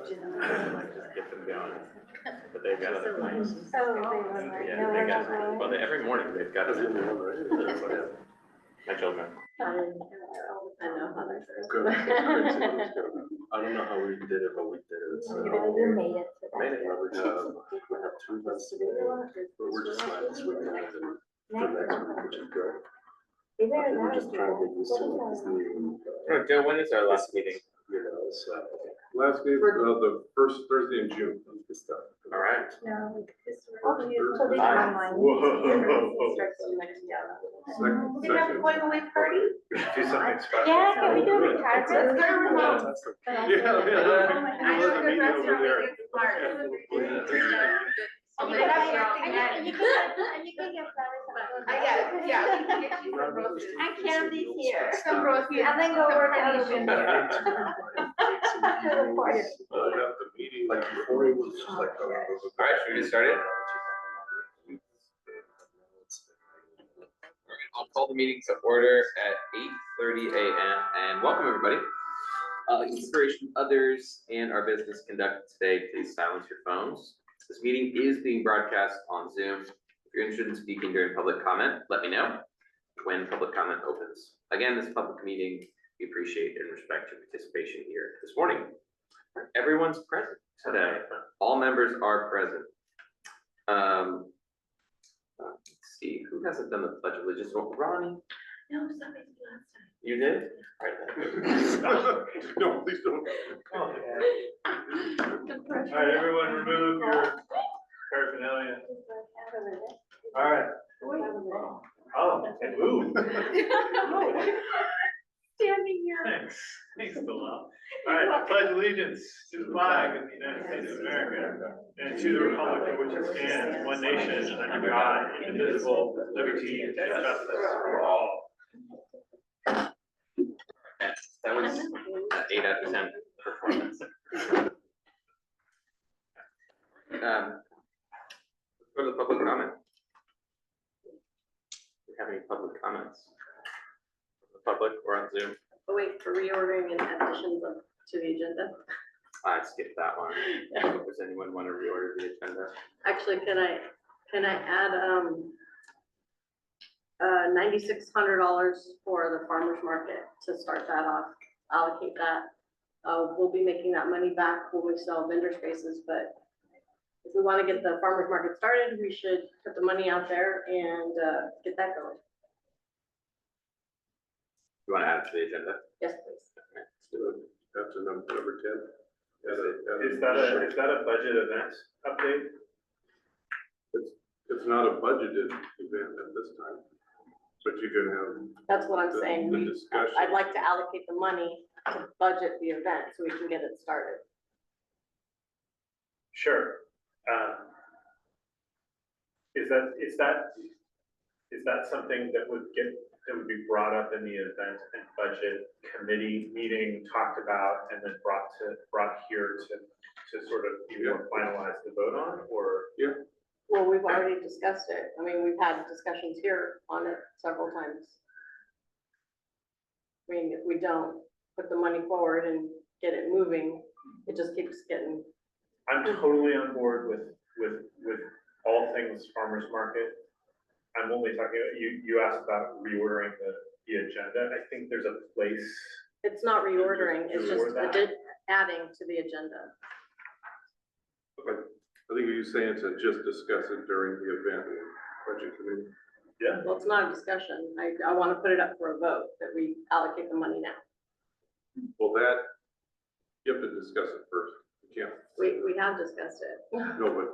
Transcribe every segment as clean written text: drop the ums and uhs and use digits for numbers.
Just get them going. But they've got other plans. Oh, they were like, Yeah, no, they we're got, not going. well, every morning they've got it. My children. I know how that goes. Good. I don't know how we did it, but we did it. So, You made it to that. Made it. we have 2 months to go, but we're just trying to swing it for next week, which is good. Is there We're another just trying to get used to people? this new, Joe, when is our last meeting? you know, so. Last meeting, the first Thursday in June. Good stuff. All right. No. Oh, So they Nice. online. Whoa. Starts the next year. Second- We have a going away party? We should do something special. Yeah, can we do Oh, a good. card? Let's go to Ramons. Fantastic. Yeah, Yeah, yeah. yeah. I know a good Meeting over restaurant there. we get smart. And you Make can sure get- everything that- and you can get flowers on the- Yeah, we can get you some roses. And candies here. Some roses. And then go work out over Some here. We'll have the meeting, like before it was just like. All right, should we get started? I'll call the meeting to order at 8:30 a.m. and welcome everybody. Inspiration others and our business conducted today, please silence your phones. This meeting is being broadcast on Zoom. If you're interested in speaking during public comment, let me know when public comment opens. Again, this public meeting, we appreciate and respect your participation here this morning. Everyone's present today. All members are present. Let's see, who hasn't done the Pledge of Allegiance? Well, Ronnie, No, somebody did last time. you did? All right. No, please don't. All right, everyone remove your paraphernalia. All right. Oh, and move. Standing here. Thanks, Bilal. All right, I pledge allegiance to the flag of the United States of America and to the republic for which it stands, one nation, under God, indivisible, with liberty and justice for all. That was 8 out of 10 performance. Let's go to the public comment. Do we have any public comments? The public or on Zoom? Oh, wait, for reordering and additions to the agenda. I skipped that one. Does anyone want to reorder the agenda? Actually, can I add, $9,600 for the farmer's market to start that off, allocate that. We'll be making that money back when we sell vendor spaces, but if we want to get the farmer's market started, we should put the money out there and, get that going. You want to add it to the agenda? Yes, please. Let's do it. That's a number 10. Is that a budget event update? It's not a budgeted event at this time, but you can have. That's what I'm saying. The discussion. I'd like to allocate the money to budget the event so we can get it started. Sure. Is that something that would be brought up in the event and budget committee meeting, talked about, and then brought here to sort of be more finalized to vote on, or? Yeah. Well, we've already discussed it. I mean, we've had discussions here on it several times. I mean, if we don't put the money forward and get it moving, it just keeps getting. I'm totally on board with all things farmers market. I'm only talking, you asked about reordering the agenda. I think there's a place. It's not reordering, it's just Reorder that? adding to the agenda. But I think you're saying to just discuss it during the event and budget committee. Yeah. Well, it's not a discussion. I want to put it up for a vote that we allocate the money now. Well, that, you have to discuss it first. You can't. We have discussed it. No, but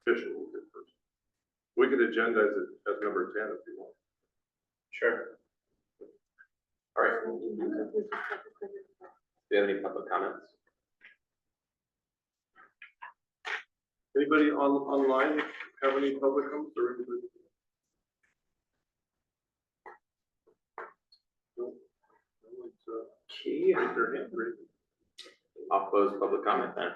officially we'll do it first. We could agendize it as number 10 if you want. Sure. All right. Do you have any public comments? Anybody online have any public comments or anybody? No? No, it's, raise their hand, raise it. I'll close public comment then.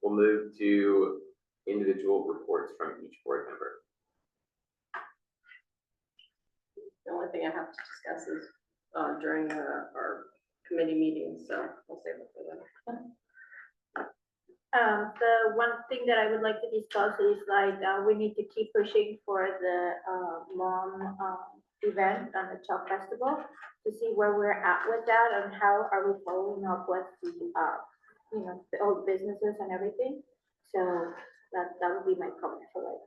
We'll move to individual reports from each board member. The only thing I have to discuss is during our committee meetings, so I'll save it for then. The one thing that I would like to discuss is like, we need to keep pushing for the, mom, event on the Chalk Festival to see where we're at with that and how are we following up with the, the old businesses and everything. So that would be my comment for later.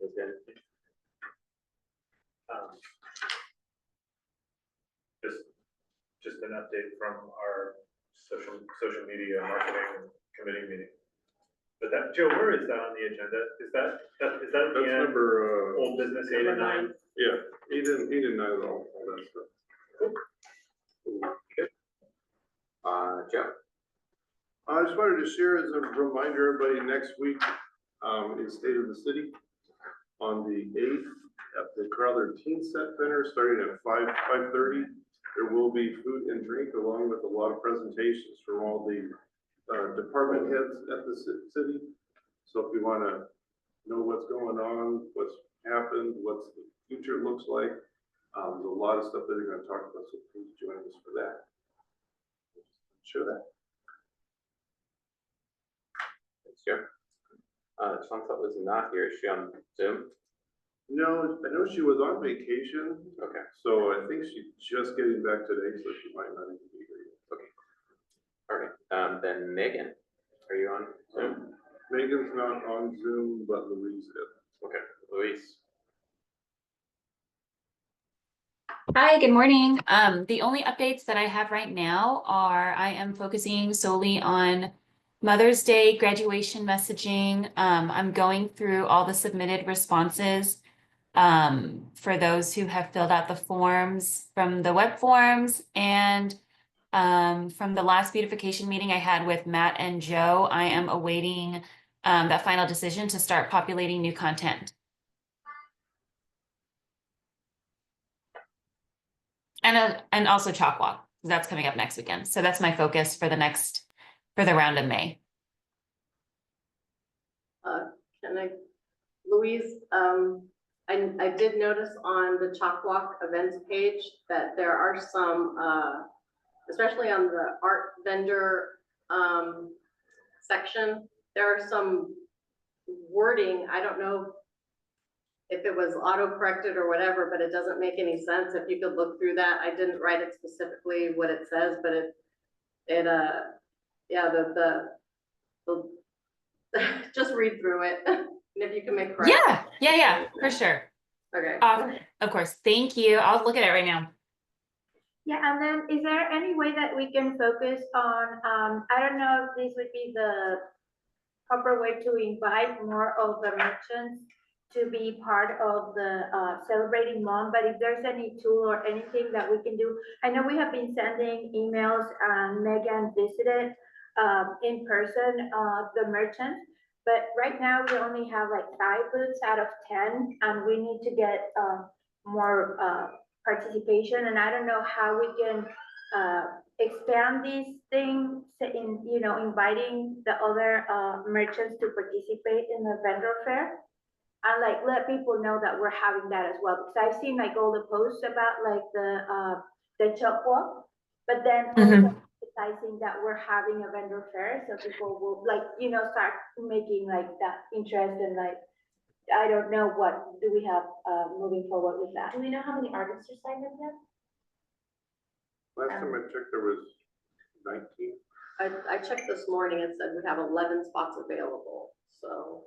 Is there- Um, Just an update from our social media marketing committee meeting. But that, Joe, where is that on the agenda? Is that at That's the end? number, Old business 8 and 9? yeah, 8 and 9, all that stuff. Joe? I just wanted to share as a reminder, everybody, next week, is State of the City on the 8th at the Crowther Teen Set Center, starting at 5:30. There will be food and drink along with a lot of presentations from all the department heads at the city. So if you want to know what's going on, what's happened, what's the future looks like, there's a lot of stuff that they're going to talk about, so please join us for that. Share that. Thanks, Joe. Chantelle is not here. Is she on Zoom? No, I know she was on vacation, Okay. so I think she's just getting back today, so she might not even be here yet. Okay. All right. Then Megan, are you on Zoom? Megan's not on Zoom, but Louise is. Okay, Luis. Hi, good morning. The only updates that I have right now are I am focusing solely on Mother's Day graduation messaging. I'm going through all the submitted responses for those who have filled out the forms from the web forms and from the last beautification meeting I had with Matt and Joe. I am awaiting that final decision to start populating new content. And also Chalk Walk, that's coming up next weekend. So that's my focus for the round of May. Louise, I did notice on the Chalk Walk events page that there are some, especially on the art vendor section, there are some wording. I don't know if it was auto-corrected or whatever, but it doesn't make any sense. If you could look through that, I didn't write it specifically what it says, but yeah, the just read through it. And if you can make corrections. Yeah, for sure. Okay. Of course. Thank you. I'll look at it right now. Yeah, and then is there any way that we can focus on, I don't know if this would be the proper way to invite more of the merchants to be part of the celebrating mom, but if there's any tool or anything that we can do. I know we have been sending emails, and Megan visited in person the merchants, but right now we only have like 5 booths out of 10, and we need to get more participation, and I don't know how we can expand these things in, inviting the other merchants to participate in the vendor fair. And like let people know that we're having that as well, because I've seen like all the posts about like the Chalk Walk, but then also emphasizing that we're having a vendor fair, so people will like start making like that interest, and like I don't know what do we have moving forward with that. Do we know how many artists are signed up yet? Last time I checked, there was 19. I checked this morning and said we have 11 spots available, so.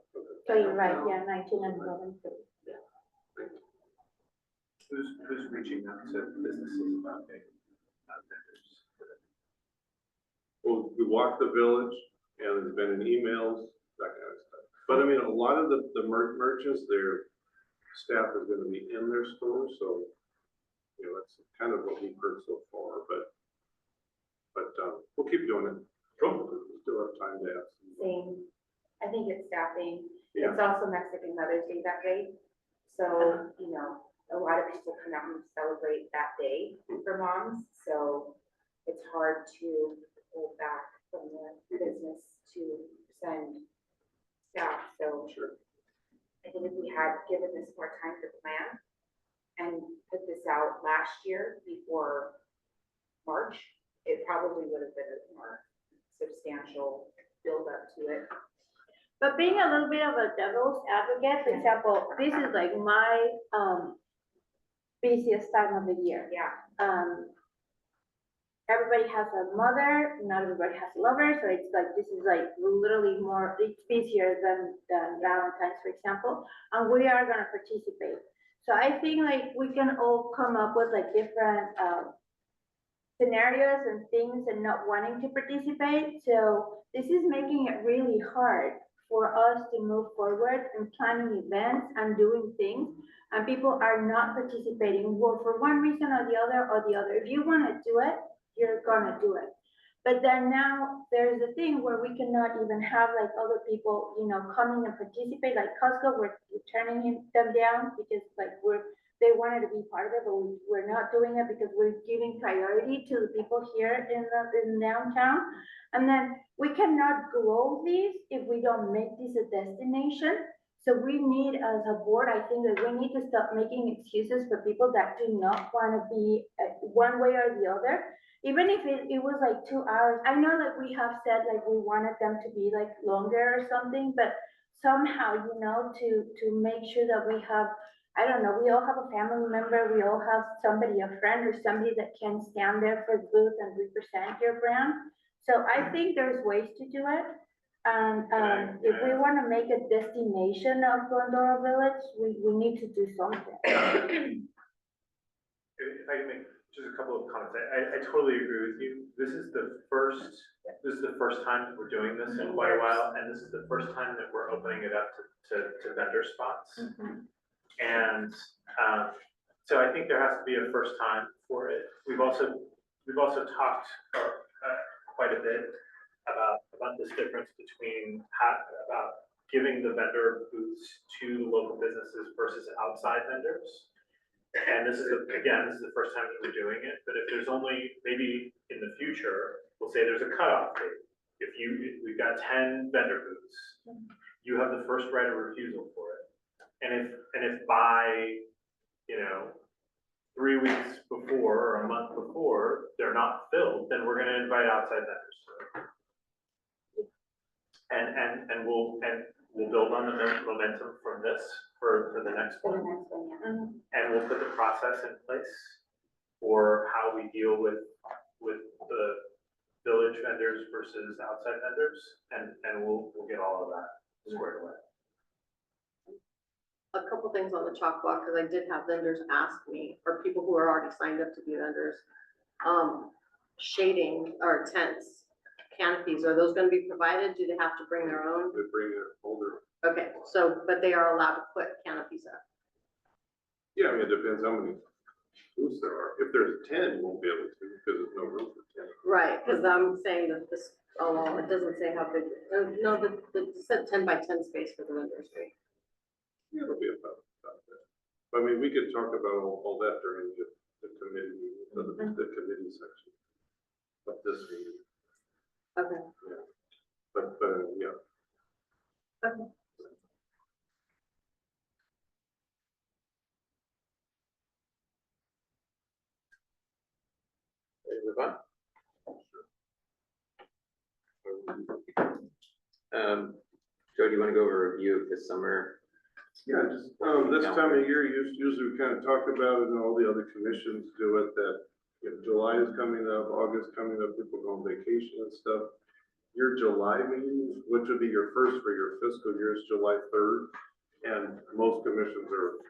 So you're right, yeah, 19 and 11 too. Who's reaching out to businesses about vendors? Well, we walked the village, and there's been in emails, that kind of stuff. But I mean, a lot of the merchants, their staff is going to be in their stores, so that's kind of what we've heard so far. But we'll keep doing it. Cool. We still have time to ask. Same. I think it's staffing. Yeah. It's also Mexican Mother's Day that day. So, a lot of people come out and celebrate that day for moms. So it's hard to hold back from the business to send staff. So Sure. I think if we had given this more time to plan and put this out last year before March, it probably would have been a more substantial build up to it. But being a little bit of a devil's advocate, for example, this is like my, busiest time of the year. Yeah, Everybody has a mother, not everybody has a lover, so it's like, this is like literally more, it's busier than Valentine's, for example, and we are gonna participate. So I think like we can all come up with like different, scenarios and things and not wanting to participate, so this is making it really hard for us to move forward and planning events and doing things, and people are not participating, well, for one reason or the other. If you wanna do it, you're gonna do it. But then now there's a thing where we cannot even have like other people, you know, coming and participate, like Costco, we're turning them down because like they wanted to be part of it, but we're not doing it because we're giving priority to the people here in downtown. And then we cannot grow these if we don't make this a destination. So we need, as a board, I think that we need to stop making excuses for people that do not want to be one way or the other. Even if it was like 2 hours, I know that we have said like we wanted them to be like longer or something, but somehow, you know, to make sure that we have, I don't know, we all have a family member, we all have somebody, a friend or somebody that can stand there for the booth and represent your brand. So I think there's ways to do it. And if we want to make a destination of Glendora Village, we need to do something. If I can make just a couple of comments, I totally agree with you. This is the first time that we're doing this in quite a while, and this is the first time that we're opening it up to vendor spots. And so I think there has to be a first time for it. We've also talked quite a bit about this difference between about giving the vendor booths to local businesses versus outside vendors. And this is the first time that we're doing it, but if there's only, maybe in the future, we'll say there's a cutoff date. If we've got 10 vendor booths, you have the first right of refusal for it. And if by, 3 weeks before or a month before, they're not filled, then we're gonna invite outside vendors to it. And we'll build on the momentum from this for the next one. And we'll put the process in place for how we deal with the village vendors versus outside vendors, and we'll get all of that squared away. A couple things on the chalk block, because I did have vendors ask me, or people who are already signed up to be vendors, shading or tents, canopies, are those gonna be provided? Do they have to bring their own? They bring their folder. Okay, so, but they are allowed to put canopies up. Yeah, I mean, it depends how many booths there are. If there's 10, you won't be able to, because there's no room for 10. Right, because I'm saying that this, it doesn't say how big, no, it said 10 by 10 space for the vendor space. Yeah, it'll be about that. I mean, we could talk about all that during the committee meeting, the committee section of this meeting. Okay. Yeah. But, yeah. Okay. Ready to move on? Joe, do you want to go over a review of this summer? Yeah, just, this time of year, usually we kind of talk about it, and all the other commissions do it, that, July is coming up, August coming up, people go on vacation and stuff. Your July meeting, which would be your first for your fiscal year, is July 3rd, and most commissions are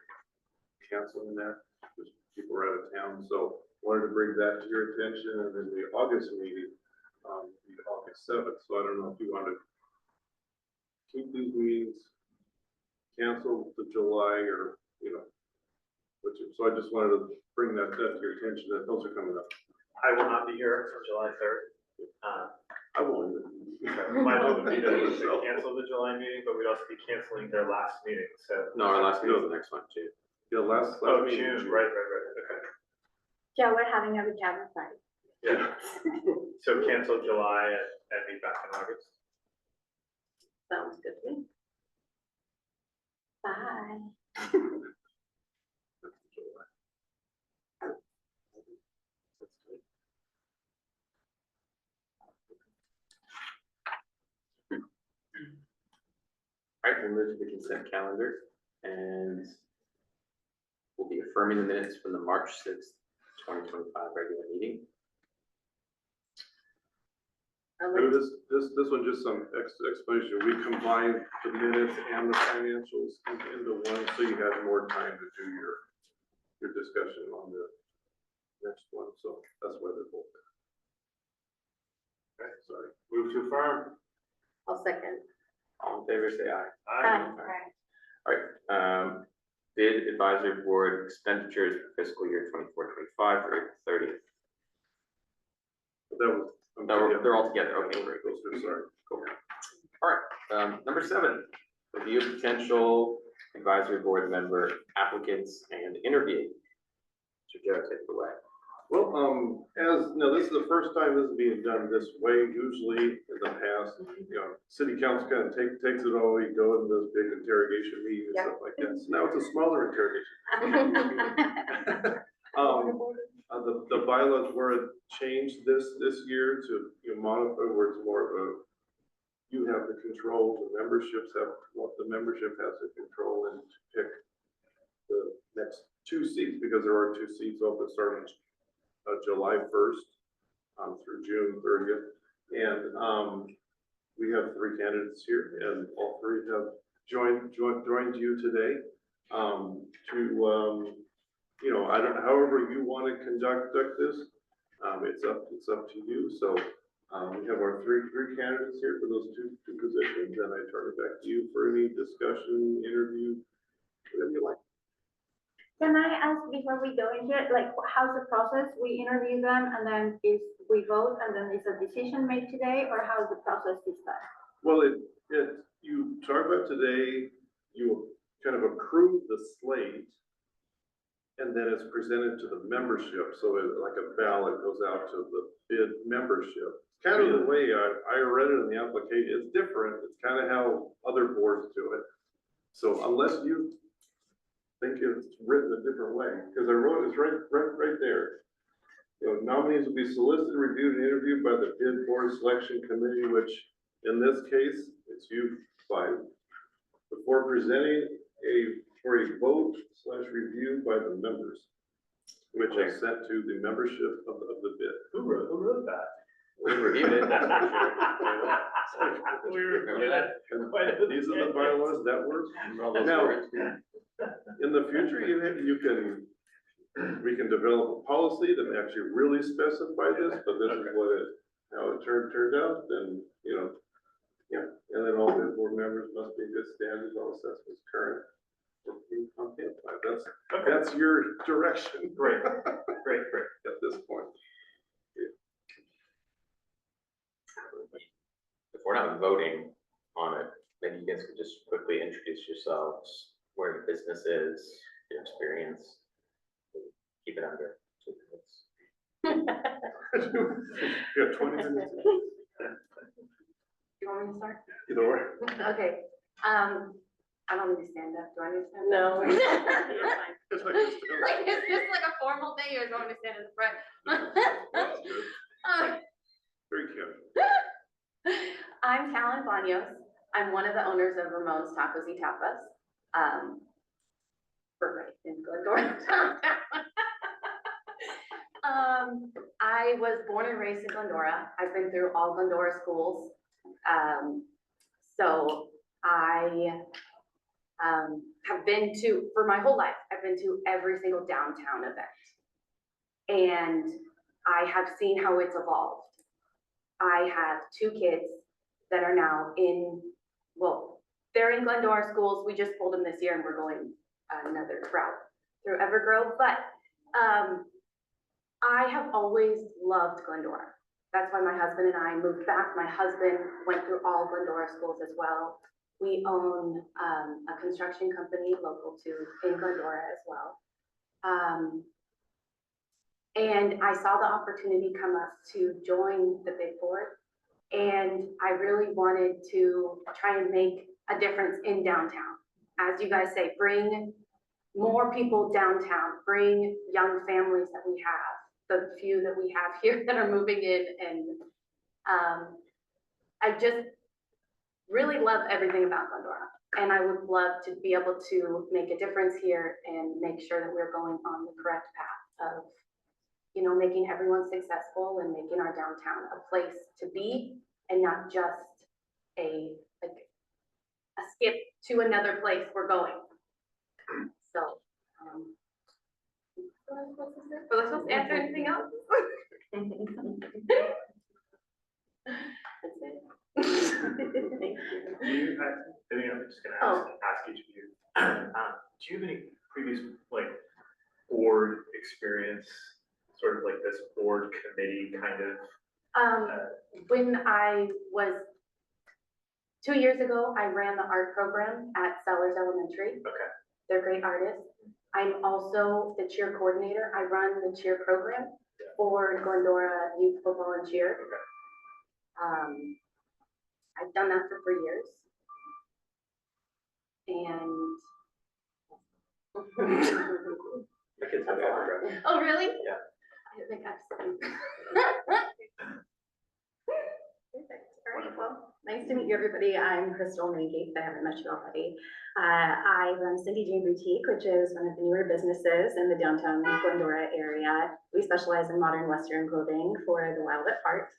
canceling that, because people are out of town, so wanted to bring that to your attention, and then the August meeting, be August 7th, so I don't know if you want to keep these meetings, cancel the July, or, so I just wanted to bring that to your attention, that those are coming up. I will not be here for July 3rd. I won't even. My vote would be to cancel the July meeting, but we'd also be canceling their last meeting, so. No, our last meeting is the next one, June. Yeah, last meeting. June, right, okay. Yeah, we're having a retirement party. Yeah, so cancel July and meet back in August. Sounds good to me. Bye. going to move to the consent calendar, and we'll be affirming the minutes from the March 6th, 2025 regular meeting. This one, just some explanation. We combined the minutes and the financials into one, so you had more time to do your discussion on the next one, so that's why they're both there. Okay, sorry. Move to affirm. I'll second. All in favor, say aye. Aye. All right, bid advisory board expenditures for fiscal year 24-25 through April 30th. That was. They're all together, okay, great. Those are, sorry. Cool. All right, number 7, review of potential advisory board member applicants and interview. So Joe, take it away. Well, this is the first time this is being done this way. Usually in the past, city council kind of takes it all, you go into those big interrogation meetings and stuff like that. So now it's a smaller interrogation. The bylaws were changed this year to, modify where it's more of a, you have the control, the membership has the control and pick the next 2 seats, because there are 2 seats open starting July 1st through June 30th. And we have 3 candidates here, and all 3 have joined you today to I don't know, however you want to conduct this, it's up to you. So we have our three candidates here for those two positions, and I turn it back to you for any discussion, interview, whatever you like. Can I ask before we go into it, like, how's the process? We interview them and then we vote and then is a decision made today, or how's the process this time? Well, you talk about today, you kind of approve the slate, and then it's presented to the membership. So like a ballot goes out to the bid membership. Kind of the way I read it in the application. It's different. It's kind of how other boards do it. So unless you think it's written a different way, because I wrote it's right there. Nominees will be solicited, reviewed, and interviewed by the bid board selection committee, which in this case, it's you 5, before presenting for a vote/review by the members, which is sent to the membership of the bid. Who wrote that? We reviewed it, that's for sure. We reviewed it. And these are the bylaws that work. Now, in the future, we can develop a policy that actually really specify this, but this is how it turned out. Then and then all the board members must be good standards, all assessments current. That's your direction. Great. At this point. If we're not voting on it, maybe you guys could just quickly introduce yourselves, where the business is, your experience. Keep it under 2 minutes. You have 20 minutes. You want me to start? Either way. Okay, I don't need to stand up, do I need to stand up? No. You're It's fine. like it's still- Like, is this like a formal thing, or do you want me to stand in the front? That's good. Very cute. I'm Callan Banos. I'm one of the owners of Ramons Tapas y Tapas. We're right in Glendora. I was born and raised in Glendora. I've been through all Glendora schools. So I have been to, for my whole life, I've been to every single downtown event. And I have seen how it's evolved. I have 2 kids that are now they're in Glendora schools. We just pulled them this year and we're going another route through Evergrove. But I have always loved Glendora. That's why my husband and I moved back. My husband went through all Glendora schools as well. We own a construction company local in Glendora as well. And I saw the opportunity come up to join the bid board. And I really wanted to try and make a difference in downtown. As you guys say, bring more people downtown, bring young families that we have, the few that we have here that are moving in. And I just really love everything about Glendora. And I would love to be able to make a difference here and make sure that we're going on the correct path of, you know, making everyone successful and making our downtown a place to be and not just a skip to another place we're going. So, was I supposed to answer anything else? That's it. Thank you. Do you, I think I'm just gonna ask each of you, do you have any previous, like, board experience, sort of like this board committee kind of? When I was, 2 years ago, I ran the art program at Sellers Elementary. Okay. They're great artists. I'm also the cheer coordinator. I run the cheer program for Glendora Youth Football and Cheer. Okay. I've done that for 3 years. And My kids have that. oh, really? Yeah. I think I've seen. Perfect. All right, well, nice to meet you, everybody. I'm Crystal Manke. I haven't met you already. I run Cindy Jane Boutique, which is one of the newer businesses in the downtown Glendora area. We specialize in modern Western clothing for the Wild at Heart.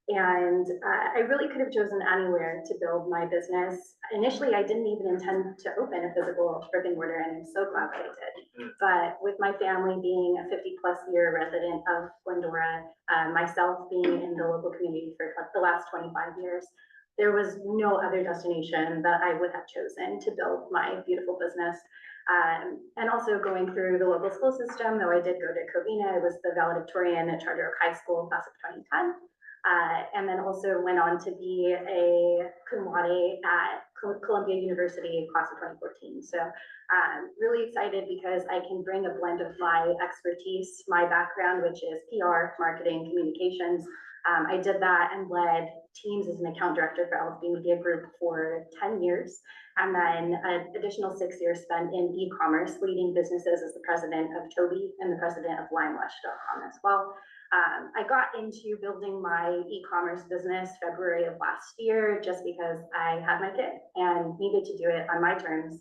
And I really could have chosen anywhere to build my business. Initially, I didn't even intend to open a physical brick and mortar, and I'm so glad that I did. But with my family being a 50+ year resident of Glendora, myself being in the local community for the last 25 years, there was no other destination that I would have chosen to build my beautiful business. And also going through the local school system, though I did go to Covina, I was the valedictorian at Charter Oak High School class of 2010. And then also went on to be a cum laude at Columbia University class of 2014. So really excited because I can bring a blend of my expertise, my background, which is PR, marketing, communications. I did that and led teams as an account director for LFB Media Group for 10 years. And then an additional 6 years spent in e-commerce, leading businesses as the president of Toby and the president of limewash.com as well. I got into building my e-commerce business February of last year, just because I had my kid and needed to do it on my terms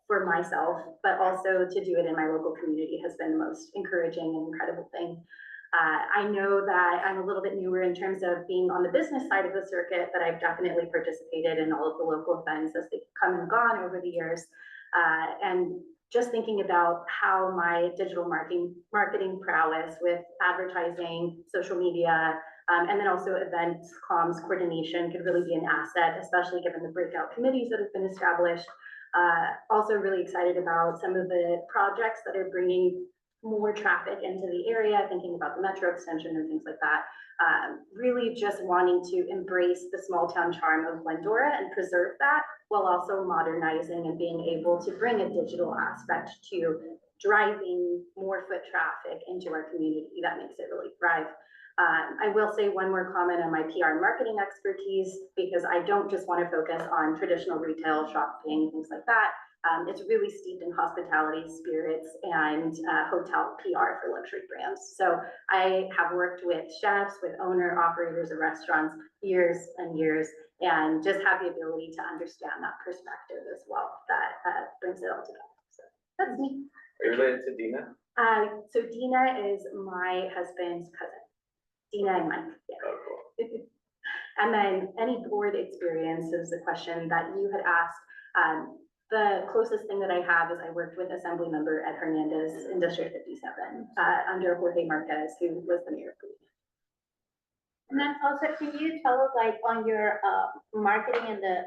for myself, but also to do it in my local community has been the most encouraging and incredible thing. I know that I'm a little bit newer in terms of being on the business side of the circuit, but I've definitely participated in all of the local events as they've come and gone over the years. And just thinking about how my digital marketing prowess with advertising, social media, and then also events, comms, coordination could really be an asset, especially given the breakout committees that have been established. Also really excited about some of the projects that are bringing more traffic into the area, thinking about the metro extension and things like that. Really just wanting to embrace the small town charm of Glendora and preserve that, while also modernizing and being able to bring a digital aspect to driving more foot traffic into our community that makes it really thrive. I will say one more comment on my PR and marketing expertise, because I don't just want to focus on traditional retail, shopping, things like that. It's really steeped in hospitality, spirits, and hotel PR for luxury brands. So I have worked with chefs, with owner operators of restaurants years and years, and just have the ability to understand that perspective as well. That brings it all together. So that's me. Are you related to Dina? So Dina is my husband's cousin. Dina and Mike. Yeah. Oh, cool. And then any board experience is a question that you had asked. The closest thing that I have is I worked with Assembly Member Ed Hernandez in District 57 under Jorge Marquez, who was the mayor of Cleveland. And then also, can you tell us, like, on your marketing and the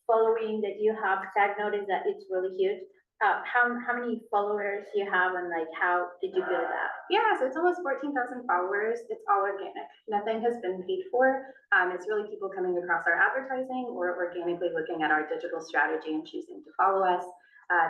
following that you have, because I've noticed that it's really huge. How many followers you have, and like how did you build that? Yeah, so it's almost 14,000 followers. It's all organic. Nothing has been paid for. It's really people coming across our advertising or organically looking at our digital strategy and choosing to follow us.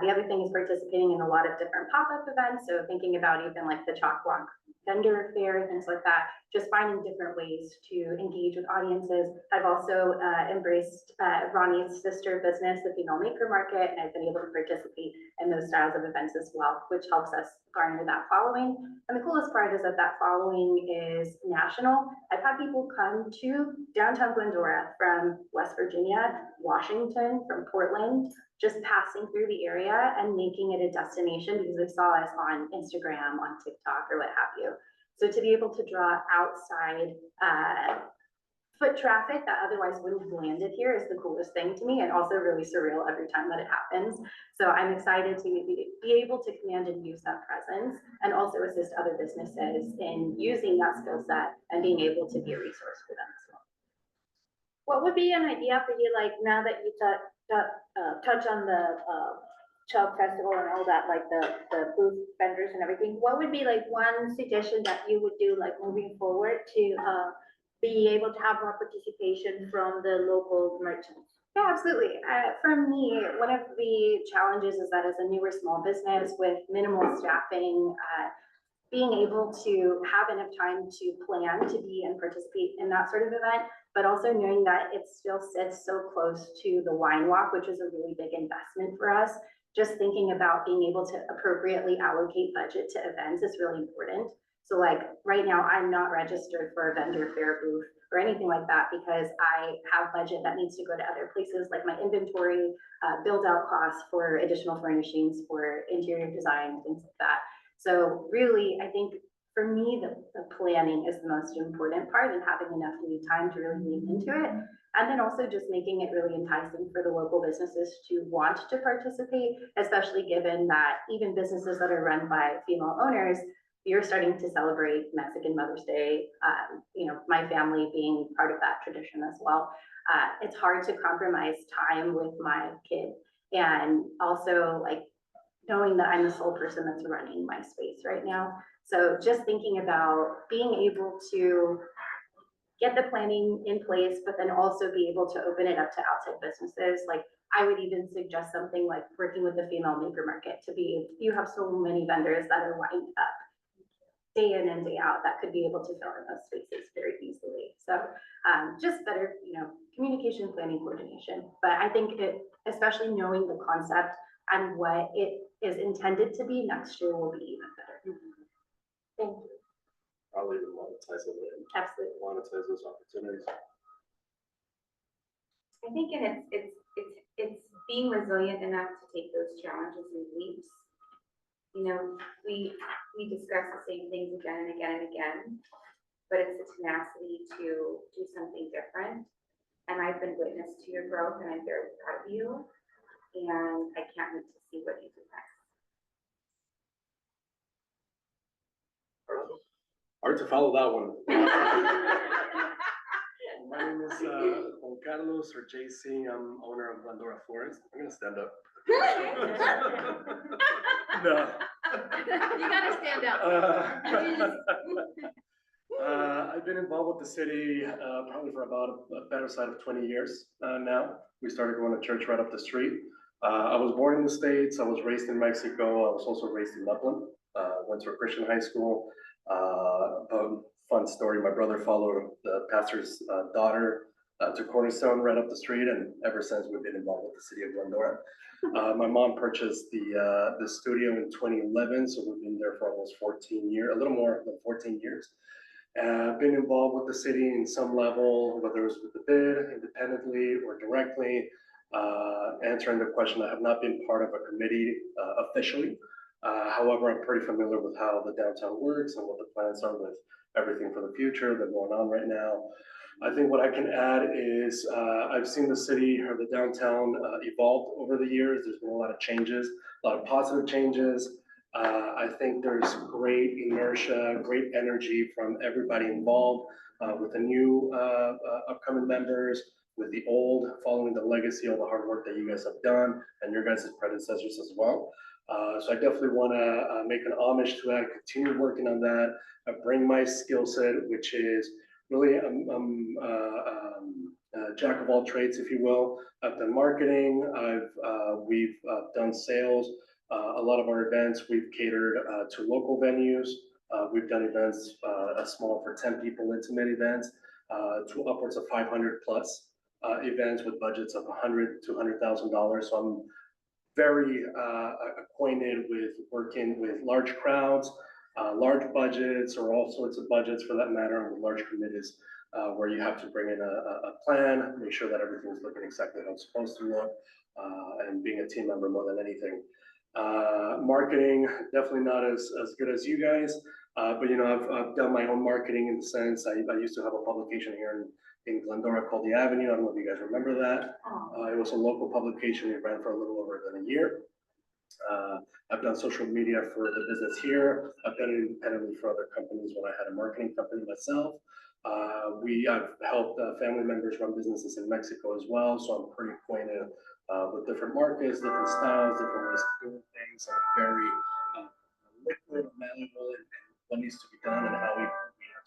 The other thing is participating in a lot of different pop-up events. So thinking about even like the Chalk Walk vendor fair, things like that, just finding different ways to engage with audiences. I've also embraced Ronnie's sister business, the Female Maker Market, and I've been able to participate in those styles of events as well, which helps us garner that following. And the coolest part is that that following is national. I've had people come to downtown Glendora from West Virginia, Washington, from Portland, just passing through the area and making it a destination because they saw us on Instagram, on TikTok, or what have you. So to be able to draw outside foot traffic that otherwise wouldn't have landed here is the coolest thing to me, and also really surreal every time that it happens. So I'm excited to be able to command and use that presence, and also assist other businesses in using that skill set and being able to be a resource for them as well. What would be an idea for you, like now that you touch on the Chub Festival and all that, like the booth vendors and everything, what would be like one suggestion that you would do, like moving forward to be able to have more participation from the local merchants? Yeah, absolutely. For me, one of the challenges is that as a newer small business with minimal staffing, being able to have enough time to plan to be and participate in that sort of event, but also knowing that it still sits so close to the wine walk, which is a really big investment for us. Just thinking about being able to appropriately allocate budget to events is really important. So like right now, I'm not registered for a vendor fair booth or anything like that because I have budget that needs to go to other places like my inventory, build out costs for additional furnishings, for interior design, things like that. So really, I think for me, the planning is the most important part, and having enough lead time to really lean into it. And then also just making it really enticing for the local businesses to want to participate, especially given that even businesses that are run by female owners, you're starting to celebrate Mexican Mother's Day, you know, my family being part of that tradition as well. It's hard to compromise time with my kid, and also like knowing that I'm the sole person that's running my space right now. So just thinking about being able to get the planning in place, but then also be able to open it up to outside businesses. Like I would even suggest something like working with the Female Maker Market to be, you have so many vendors that are lined up day in and day out that could be able to fill in those spaces very easily. So just better, you know, communication, planning, coordination. But I think it, especially knowing the concept and what it is intended to be next year will be even better. Thank you. Probably even monetize it, Absolutely. monetize those opportunities. I think, and it's being resilient enough to take those challenges and leaps. You know, we discuss the same things again and again and again, but it's the tenacity to do something different. And I've been witness to your growth, and I'm very proud of you. And I can't wait to see what you do next. Hard to follow that one. My name is Juan Carlos, or JC. I'm owner of Glendora Florist. I'm gonna stand up. No. You gotta stand up. I've been involved with the city probably for about a better side of 20 years now. We started going to church right up the street. I was born in the States. I was raised in Mexico. I was also raised in Dublin. Went to a Christian high school. Fun story, my brother followed the pastor's daughter to Cornerstone right up the street, and ever since we've been involved with the city of Glendora. My mom purchased the studio in 2011, so we've been there for almost 14 years, a little more than 14 years. Been involved with the city in some level, whether it was with the bid, independently or directly. Answering the question, I have not been part of a committee officially. However, I'm pretty familiar with how the downtown works and what the plans are with everything for the future that's going on right now. I think what I can add is I've seen the city or the downtown evolve over the years. There's been a lot of changes, a lot of positive changes. I think there's great inertia, great energy from everybody involved with the new upcoming members, with the old, following the legacy of the hard work that you guys have done and your guys' predecessors as well. So I definitely want to make an homage to that, continue working on that, bring my skill set, which is really jack of all trades, if you will. I've done marketing, we've done sales. A lot of our events we've catered to local venues. We've done events, as small for 10 people, intimate events, to upwards of 500 plus events with budgets of $100,000 to $200,000. So I'm very acquainted with working with large crowds, large budgets, or all sorts of budgets for that matter, and with large committees, where you have to bring in a plan, make sure that everything's looking exactly how it's supposed to look, and being a team member more than anything. Marketing, definitely not as good as you guys, but you know, I've done my own marketing in the sense, I used to have a publication here in Glendora called The Avenue. I don't know if you guys remember that. It was a local publication. It ran for a little over than a year. I've done social media for the business here. I've done it independently for other companies when I had a marketing company myself. I've helped family members run businesses in Mexico as well, so I'm pretty acquainted with different markets, different styles, different ways of doing things. I'm very liquid, malleable, and what needs to be done and how we have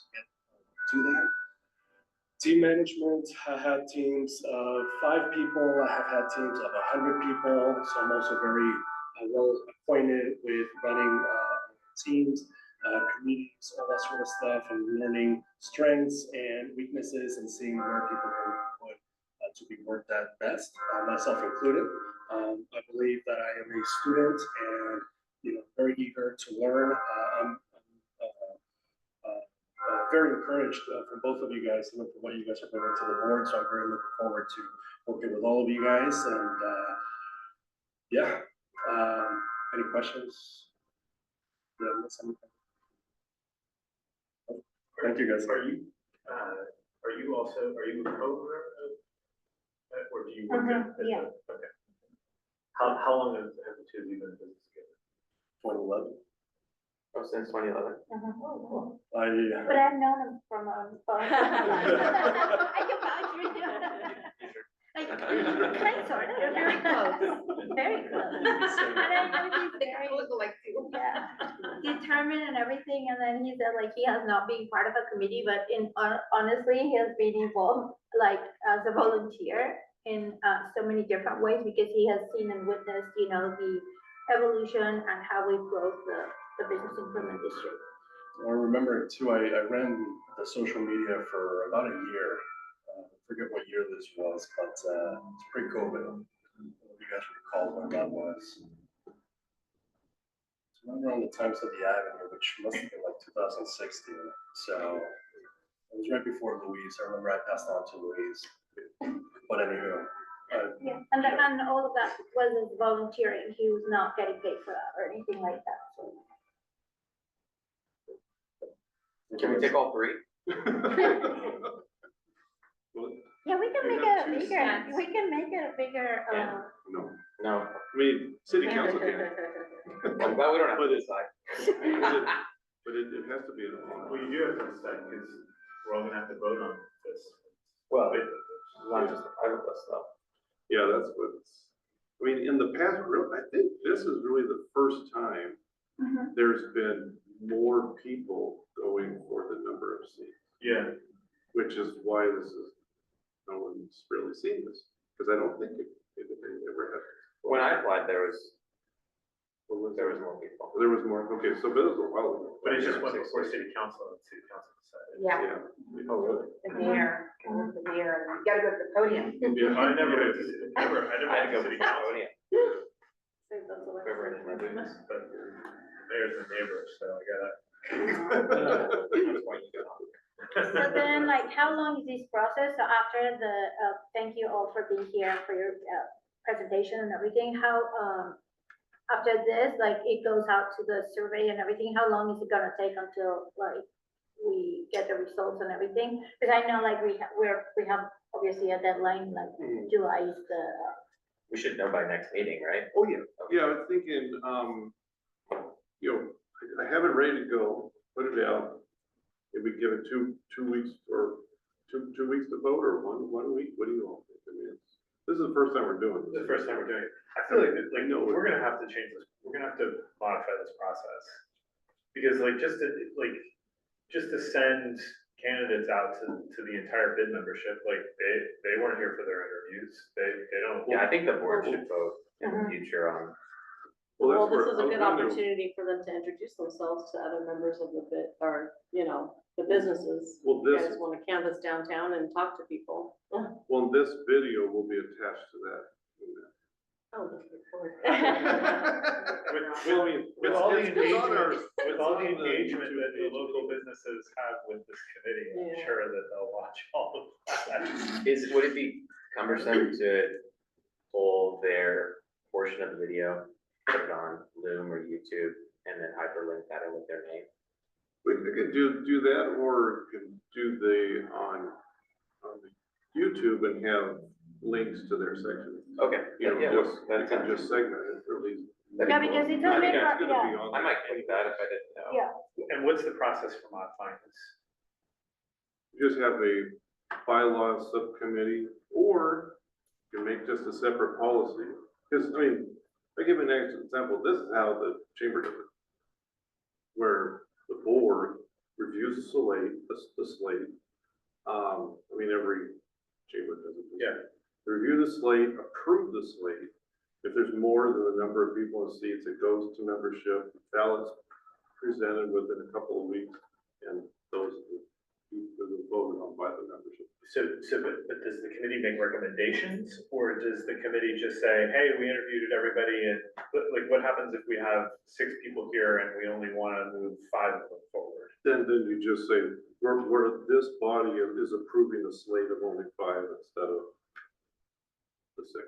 to get to that. Team management, I had teams of 5 people, I have had teams of 100 people, so I'm also very well acquainted with running teams, committees, all that sort of stuff, and learning strengths and weaknesses and seeing where people can put to be worked at best, myself included. I believe that I am a student and, you know, very eager to learn. I'm very encouraged from both of you guys, and for what you guys are bringing to the board. So I'm very looking forward to working with all of you guys. And yeah, any questions? Thank you guys. Are you a co-owner of, or do you work at? yeah. Okay. How long have the two of you been in business together? 2011. Oh, since 2011. Oh, cool. I But I've known him from a phone. I can vouch for you. Like, kind of, sort of, They're very yeah. close. Very close. And I know he's They very, kind of look alike too. yeah, determined and everything, and then he said, like, he has not been part of a committee, but honestly, he has been involved, like, as a volunteer in so many different ways, because he has seen and witnessed, you know, the evolution and how we grow the business improvement district. I remember too, I ran the social media for about a year. I forget what year this was, but it's pre-COVID. I don't know if you guys recall when that was. It's right around the times of the Avenue, which must have been like 2016. So it was right before Louise. I remember I passed on to Louise. But anywho. Yeah, and all of that was his volunteering. He was not getting paid for that or anything like that, so. Can we take all 3? Yeah, we can We make have it two bigger, cents. we can make it a bigger, Yeah. No, No, I mean, city council can, I'm glad we don't have But to it's- decide. but it has to be an all. Well, you do have to decide, because we're all gonna have to vote on this. Well, not just the private bus stuff. Yeah, that's what's, I mean, in the past, I think this is really the first time Mhm. there's been more people going for the number of seats, Yeah. which is why no one's really seen this, because I don't think it ever had. When I applied, there was more people. There was more, okay, so that was a while ago. But it just went before city council, and city council decided. Yeah, Oh, really? the mayor, and the mayor, and you gotta go to the podium. Yeah. I never went to, I I never had to went go to city before council, Podium. Save those elections. Whoever in my business. but mayor's the neighbor, so I gotta. That's why you got on. So then, like, how long is this process? So after the, thank you all for being here for your presentation and everything, how, after this, like, it goes out to the survey and everything, how long is it gonna take until, like, we get the results and everything? Because I know, like, we have obviously a deadline, like, July is the, We should know by next meeting, right? Oh, yeah, yeah, I was thinking, you know, I have it ready to go, put it out. If we give it two weeks or two weeks to vote, or one week, what do you all think? I mean, this is the first time we're doing This is this. the first time we're doing it. I feel like, we're gonna have to change this, we're gonna have to modify this process. Because like, just to send candidates out to the entire bid membership, like, they weren't here for their interviews, they don't. Yeah, I think the board should vote in the future on Well, that's this where is a I was good wondering- opportunity for them to introduce themselves to other members of the bit, or, you know, the businesses. Well, You this, guys wanna canvas downtown and talk to people. well, this video will be attached to that. Oh, that's good for Well, I mean, With all the it's on our- engagement, with it's all on the the engagement YouTube that the page. local businesses have with this committee, I'm Yeah. sure that they'll watch all of that. Would it be cumbersome to pull their portion of the video, put it on Loom or YouTube, and then hyperlink that in with their name? We could do that, or can do on the YouTube and have links to their section. Okay, You know, yeah, just, you that's can just segment it, or at least. Yeah, because it's I a think bit, that's gonna be yeah, on I there. might click that if I didn't know. yeah. And what's the process for modifying this? Just have a bylaw subcommittee, or you can make just a separate policy. Because, I mean, I give an example, this is how the chamber does it. Where the board reviews the slate. I mean, every chamber does it. Yeah. Review the slate, approve the slate. If there's more than the number of people in seats, it goes to membership, ballots presented within a couple of weeks, and those are voted on by the membership. But does the committee make recommendations, or does the committee just say, hey, we interviewed everybody, and, like, what happens if we have 6 people here and we only wanna move 5 of them forward? Then you just say, this body is approving a slate of only 5 instead of the 6.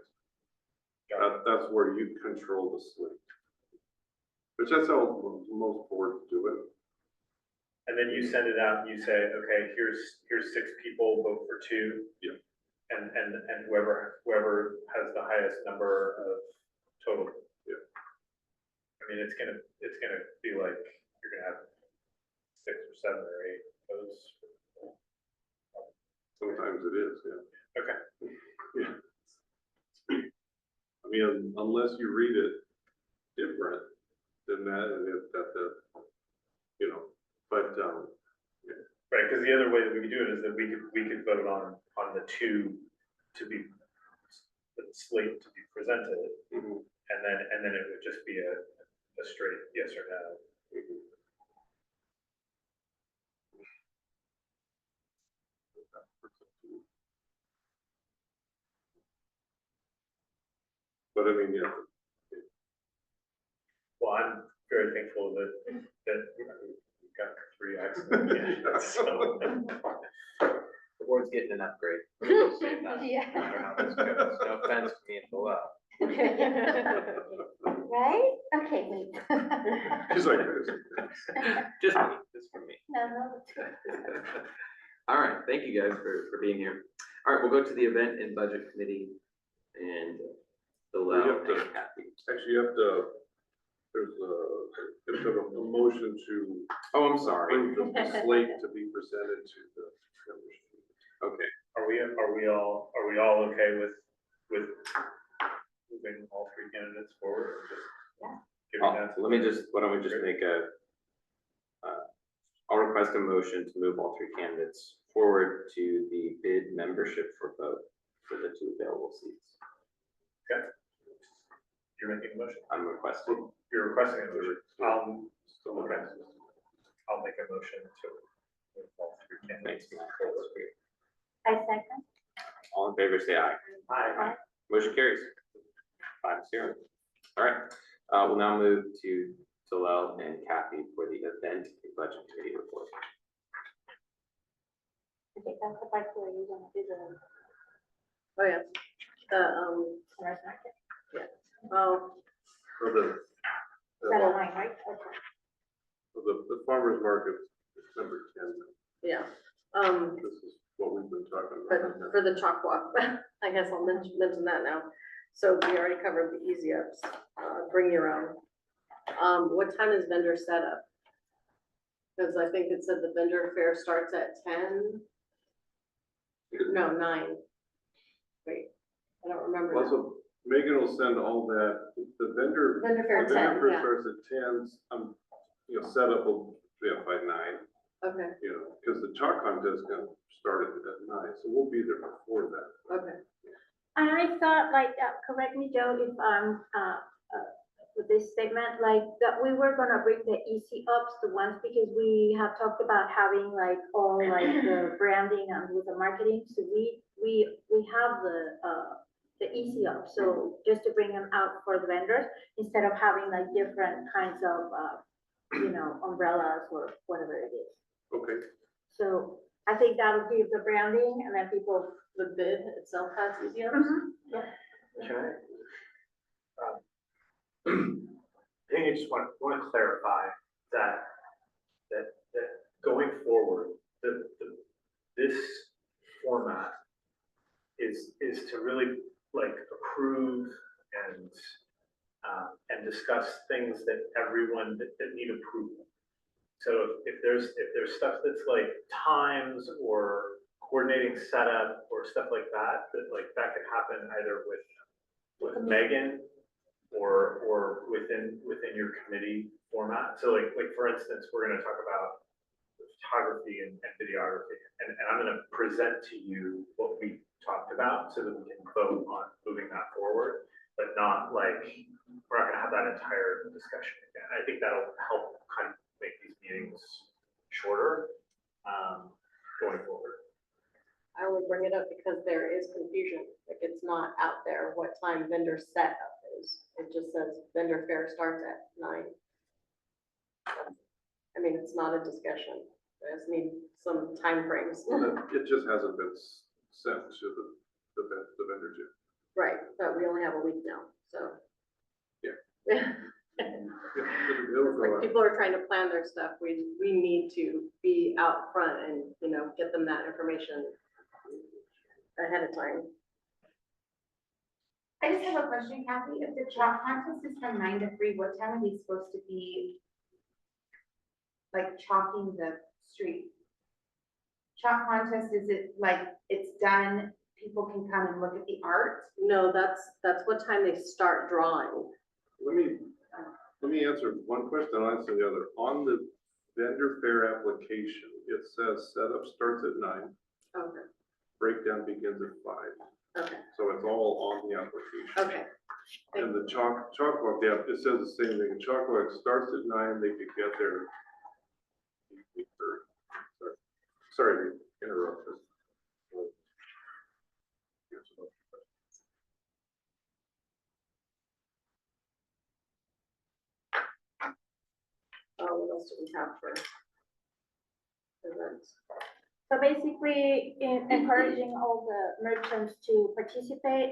That's where you control the slate. Which that's how most boards do it. And then you send it out and you say, okay, here's 6 people, vote for 2. Yeah. And whoever has the highest number of total. Yeah. I mean, it's gonna be like, you're gonna have 6 or 7 or 8 votes. Sometimes it is, yeah. Okay. Yeah. I mean, unless you read it different than that, and you know, but, Right, because the other way that we could do it is that we could vote on the 2 to be, the slate to be presented, mhm, and then it would just be a straight yes or no. mhm. But I mean, yeah, Well, I'm very thankful that we've got 3 excellent candidates, so. The board's getting an upgrade. We'll save that. Yeah. No matter how this goes. No offense to me and below. Right? Okay, wait. he's like this. Just for me. No, no, it's good. All right, thank you guys for being here. All right, we'll go to the event and budget committee and We have and to- Kathy. Actually, you have to, there's a motion to Oh, I'm sorry. approve the slate to be presented to the membership. Okay, Are we all okay with moving all 3 candidates forward, or just giving that? why don't we just make I'll request a motion to move all 3 candidates forward to the bid membership for vote for the 2 available seats. Okay. You're making a motion? I'm requesting. You're requesting a motion. So, Okay. I'll make a motion to move all 3 candidates Thanks, Matt. forward. I second. All in favor, say aye. Aye. Motion carries. 5-0. All right, we'll now move to Dalel and Kathy for the event and budget committee report. Okay, that's the part where you're gonna do the Oh, yeah. rest market. Oh, For the, Is that online, right? Okay. for the farmer's market, number 10, yeah. this is what we've been talking But about. for the chalk walk, I guess I'll mention that now. So we already covered the easy ups, bring your own. What time is vendor setup? Because I think it said the vendor fair starts at 10. No, 9. Wait, I don't remember. now. Also, Megan will send all that, the vendor. Vendor fair the 10, fair yeah. starts at 10, you know, setup will be up by 9, Okay, you know, because the chalk contest is gonna start at 9, so we'll be there before that. okay. And I thought, like, correct me, Joe, if I'm with this statement, like that we were gonna bring the easy ups to ones because we have talked about having like all like the branding and with the marketing. So we have the easy up. So just to bring them out for the vendors instead of having like different kinds of umbrellas or whatever it is. Okay, So I think that'll give the branding and then people. The bid itself has easy ups. Can I? I think I just want to clarify that going forward, this format is to really like approve and discuss things that everyone that need approval. So if there's stuff that's like times or coordinating setup or stuff like that that could happen either with Megan or within your committee format. So like for instance, we're gonna talk about photography and videography, and I'm gonna present to you what we talked about so that we can vote on moving that forward, but not like, we're not gonna have that entire discussion again. I think that'll help kind of make these meetings shorter, going forward. I only bring it up because there is confusion, like it's not out there what time vendor setup is. It just says vendor fair starts at 9. I mean, it's not a discussion, I just need some timeframes. it just hasn't been sent to the vendors yet. Right, but we only have a week now, so. Yeah. It's like people are trying to plan their stuff, we need to be out front and, get them that information ahead of time. I just have a question, Kathy. If the chalk contest is from 9 to 3, what time are we supposed to be like chalking the street? Chalk contest, is it like it's done, people can come and look at the art? No, that's what time they start drawing. Let me answer one question, I'll answer the other. On the vendor fair application, it says setup starts at 9. Okay, Breakdown begins at 5. okay, So it's all on the application. okay. And the chalk walk, yeah, it says the same thing. The chalk walk starts at 9, they could get there. 8:30. Sorry to interrupt this. What else do we have for events? So basically, encouraging all the merchants to participate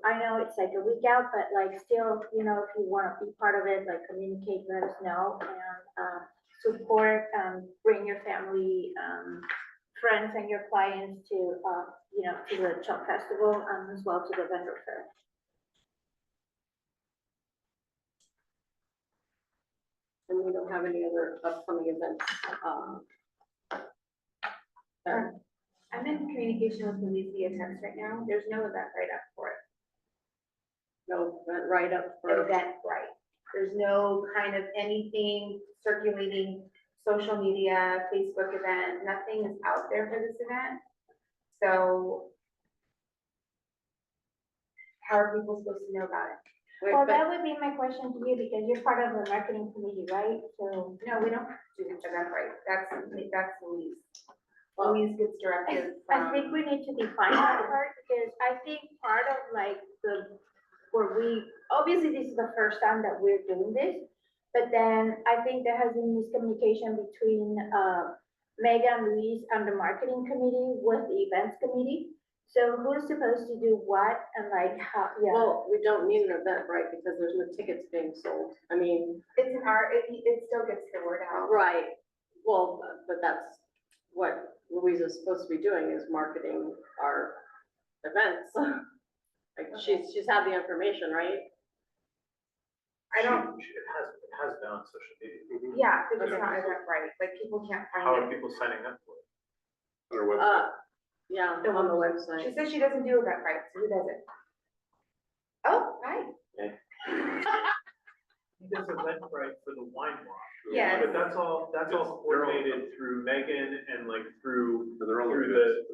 I know it's like a week out, but like still, if you want to be part of it, like communicate, let us know and support, bring your family, friends and your clients to the Chalk Festival and as well to the vendor fair. And we don't have any other upcoming events. I'm in communication with police via text right now. There's no event right up for it. No, right up for. Event right. There's no kind of anything circulating, social media, Facebook event, nothing is out there for this event. So how are people supposed to know about it? Wait, Well, but- that would be my question to you because you're part of the marketing committee, right? So. No, we don't do event right. That's Louise. Louise gets directive I from. think we need to define that part because I think part of like obviously this is the first time that we're doing this, but then I think there has been miscommunication between Megan, Louise and the marketing committee with the events committee. So who's supposed to do what and like how, yeah. Well, we don't need an event, right, because there's no tickets being sold. I mean. It's an art, it still gets the word out. Right, well, but that's what Louise is supposed to be doing, is marketing our events. Like, she's had the information, right? It has been on social media. Yeah, but it's not event right, like people can't How find are it. people signing up for it? On our website. Yeah, on the She website. says she doesn't do event right, so who does it? Oh, hi. He does Eventbrite for the wine walk. Yes. But that's all coordinated through Megan and like through They're all the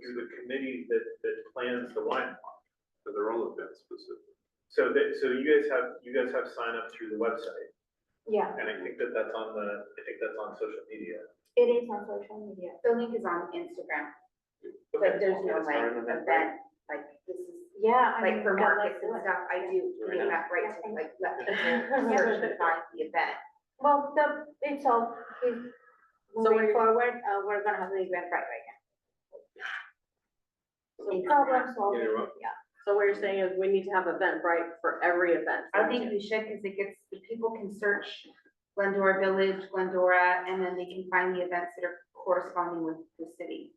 committee that plans the wine walk. They're all event specific. So you guys have sign up through the website, Yeah, and I think that's on social media. it is on social media. The link is on Instagram, Okay. but there's no It's not like an event, event, like this is, Yeah, I like mean, for yeah, markets and let's do it. stuff, I do the event right to like let people search and find the event. Well, it's all, it's moving forward, we're gonna have the event right now. So Problem solving, Yeah, you're welcome. yeah. So what you're saying is we need to have Eventbrite for every event. I think we should, because it gets, the people can search Glendora Village, Glendora, and then they can find the events that are corresponding with the city.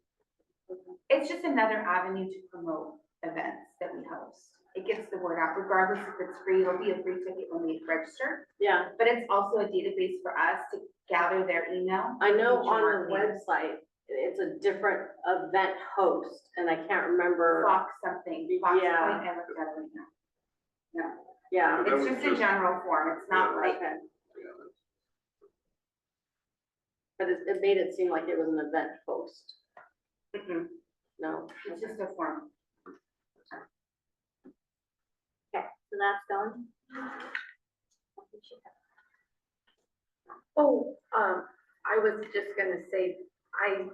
It's just another avenue to promote events that we host. It gets the word out, regardless if it's free, it'll be a free ticket when we register, Yeah, but it's also a database for us to gather their email. I know Future on the marketing. website, it's a different event host, and I can't remember. Fox something, Fox Yeah. Point, I looked at it right now. No, Yeah. But that it's was just a just- general form, it's not Yeah. like, Okay. But it made it seem like it was an event host. mm-mm, No. it's just a form. Okay, so that's done. Oh, I was just gonna say, I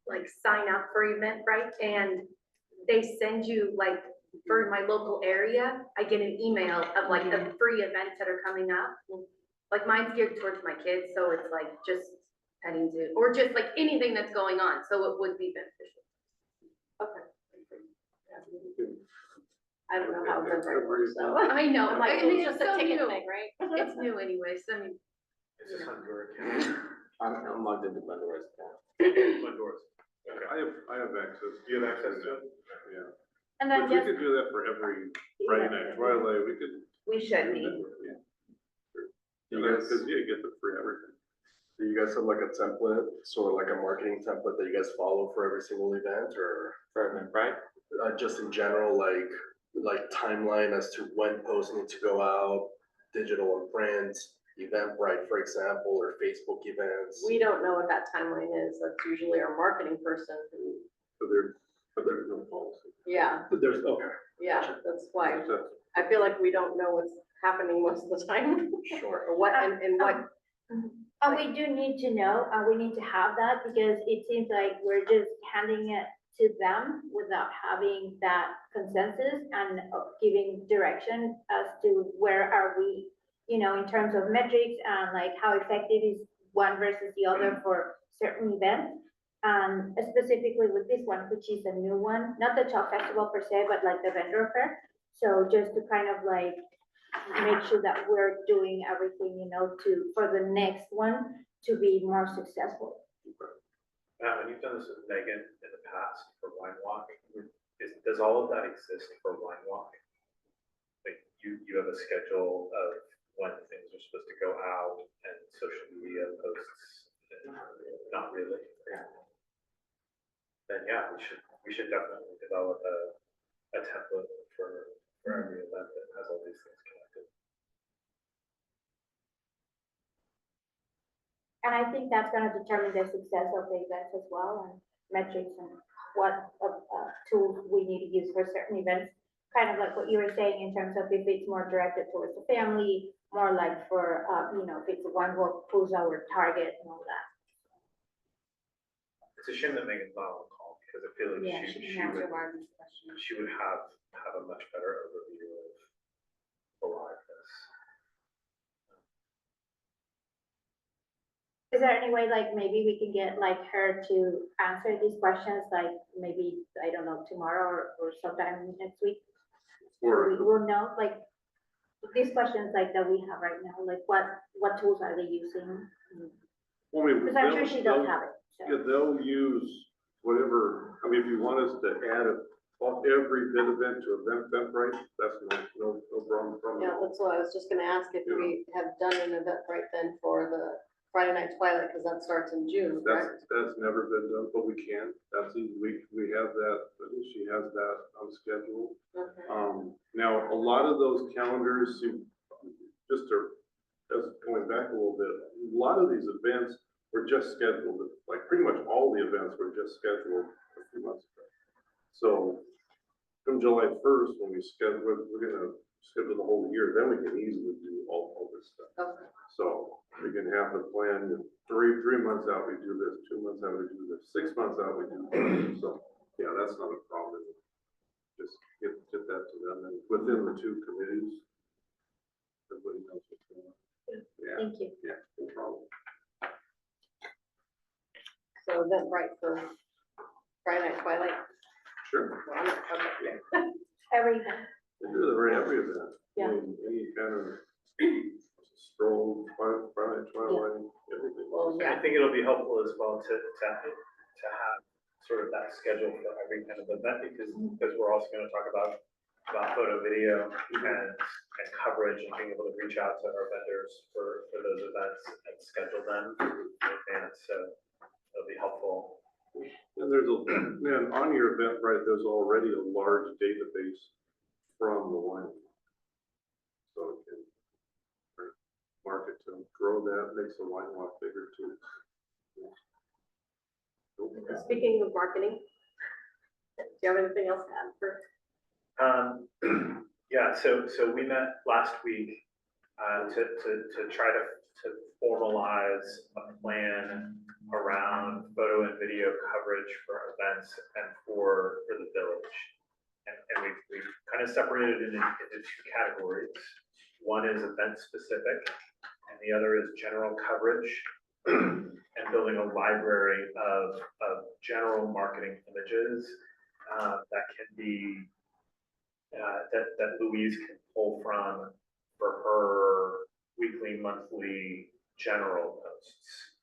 like sign up for Eventbrite and they send you like, for my local area, I get an email of like the free events that are coming up. Like mine's geared towards my kids, so it's like just petting zoo, or just like anything that's going on, so it would be beneficial. Okay. I don't know how Eventbrite works, so. I know, I'm like, I mean, it's it's just a so ticket new. thing, right? It's new anyway, so I mean, It's just on your account. I'm logged into Glendora's account. Glendora's. Okay. I have access. Do you have access to it? Yeah. And then Which we just, could do that for every Friday night twilight, we could. We should be. Because you get the free everything. Do you guys have like a template, sort of like a marketing template that you guys follow for every single event, or For event, right? just in general, like timeline as to when posts need to go out, digital and print, Eventbrite, for example, or Facebook events? We don't know what that timeline is. That's usually our marketing person who, But there's no policy. yeah, There's, okay, yeah, that's why. So, I feel like we don't know what's happening most of the time. sure. Or what, and what, and we do need to know, we need to have that, because it seems like we're just handing it to them without having that consensus and giving direction as to where are we, you know, in terms of metrics and like how effective is one versus the other for certain events. And specifically with this one, which is a new one, not the Chalk Festival per se, but like the vendor fair. So just to kind of like make sure that we're doing everything, you know, for the next one to be more successful. And you've done this with Megan in the past for Wine Walk. Does all of that exist for Wine Walk? Like you have a schedule of when things are supposed to go out and social media posts? Not really. Then yeah, we should definitely develop a template for every event that has all these things connected. And I think that's gonna determine the success of the events as well, and metrics and what tools we need to use for certain events. Kind of like what you were saying in terms of if it's more directed towards the family, more like for, you know, if it's one walk, who's our target and all that. It's a shame that Megan's not on the call because I feel like Yeah, she can answer a lot of these questions. she would have a much better overview of the liveness. Is there any way, like, maybe we can get like her to answer these questions, like maybe, I don't know, tomorrow or sometime next week? So we will know, like, these questions like that we have right now, like what tools are they using? Well, I mean, Because I'm sure she does they'll- have it, so. Yeah, they'll use whatever, I mean, if you want us to add every bit event to Eventbrite, that's no problem from yeah, that's what I was just gonna ask if we have done an Eventbrite then for the Friday Night Twilight, because that starts in June, correct? That's never been done, but we can, that's easy, we have that, she has that on schedule. Okay. Now, a lot of those calendars, just going back a little bit, a lot of these events were just scheduled, like pretty much all the events were just scheduled a few months ago. So from July 1st, when we schedule, we're gonna schedule the whole year, then we can easily do all this stuff. Okay. So we can have the plan, 3 months out, we do this, 2 months out, we do this, 6 months out, we do this. So, yeah, that's not a problem. Just get that to them, and within the 2 committees, everybody knows what's going on. Yeah, Thank you. yeah, no problem. So that's right for Friday Night Twilight. Sure. Okay. Everything. They do that right every event. Yeah. Any kind of stroll, Friday, Twilight, everything. Well, I yeah, think it'll be helpful as well to have sort of that schedule for every kind of event, because we're also gonna talk about photo, video, and coverage, and being able to reach out to our vendors for those events and schedule them in advance, so it'll be helpful. And there's man, on your Eventbrite, there's already a large database from the wine. So it can market to grow that, makes the wine walk bigger too. Okay. speaking of marketing, do you have anything else to add for? Yeah, so we met last week, to try to formalize a plan around photo and video coverage for events and for the village. And we've kind of separated it into 2 categories. One is event specific, and the other is general coverage, and building a library of general marketing images that can be that Louise can pull from for her weekly, monthly general posts.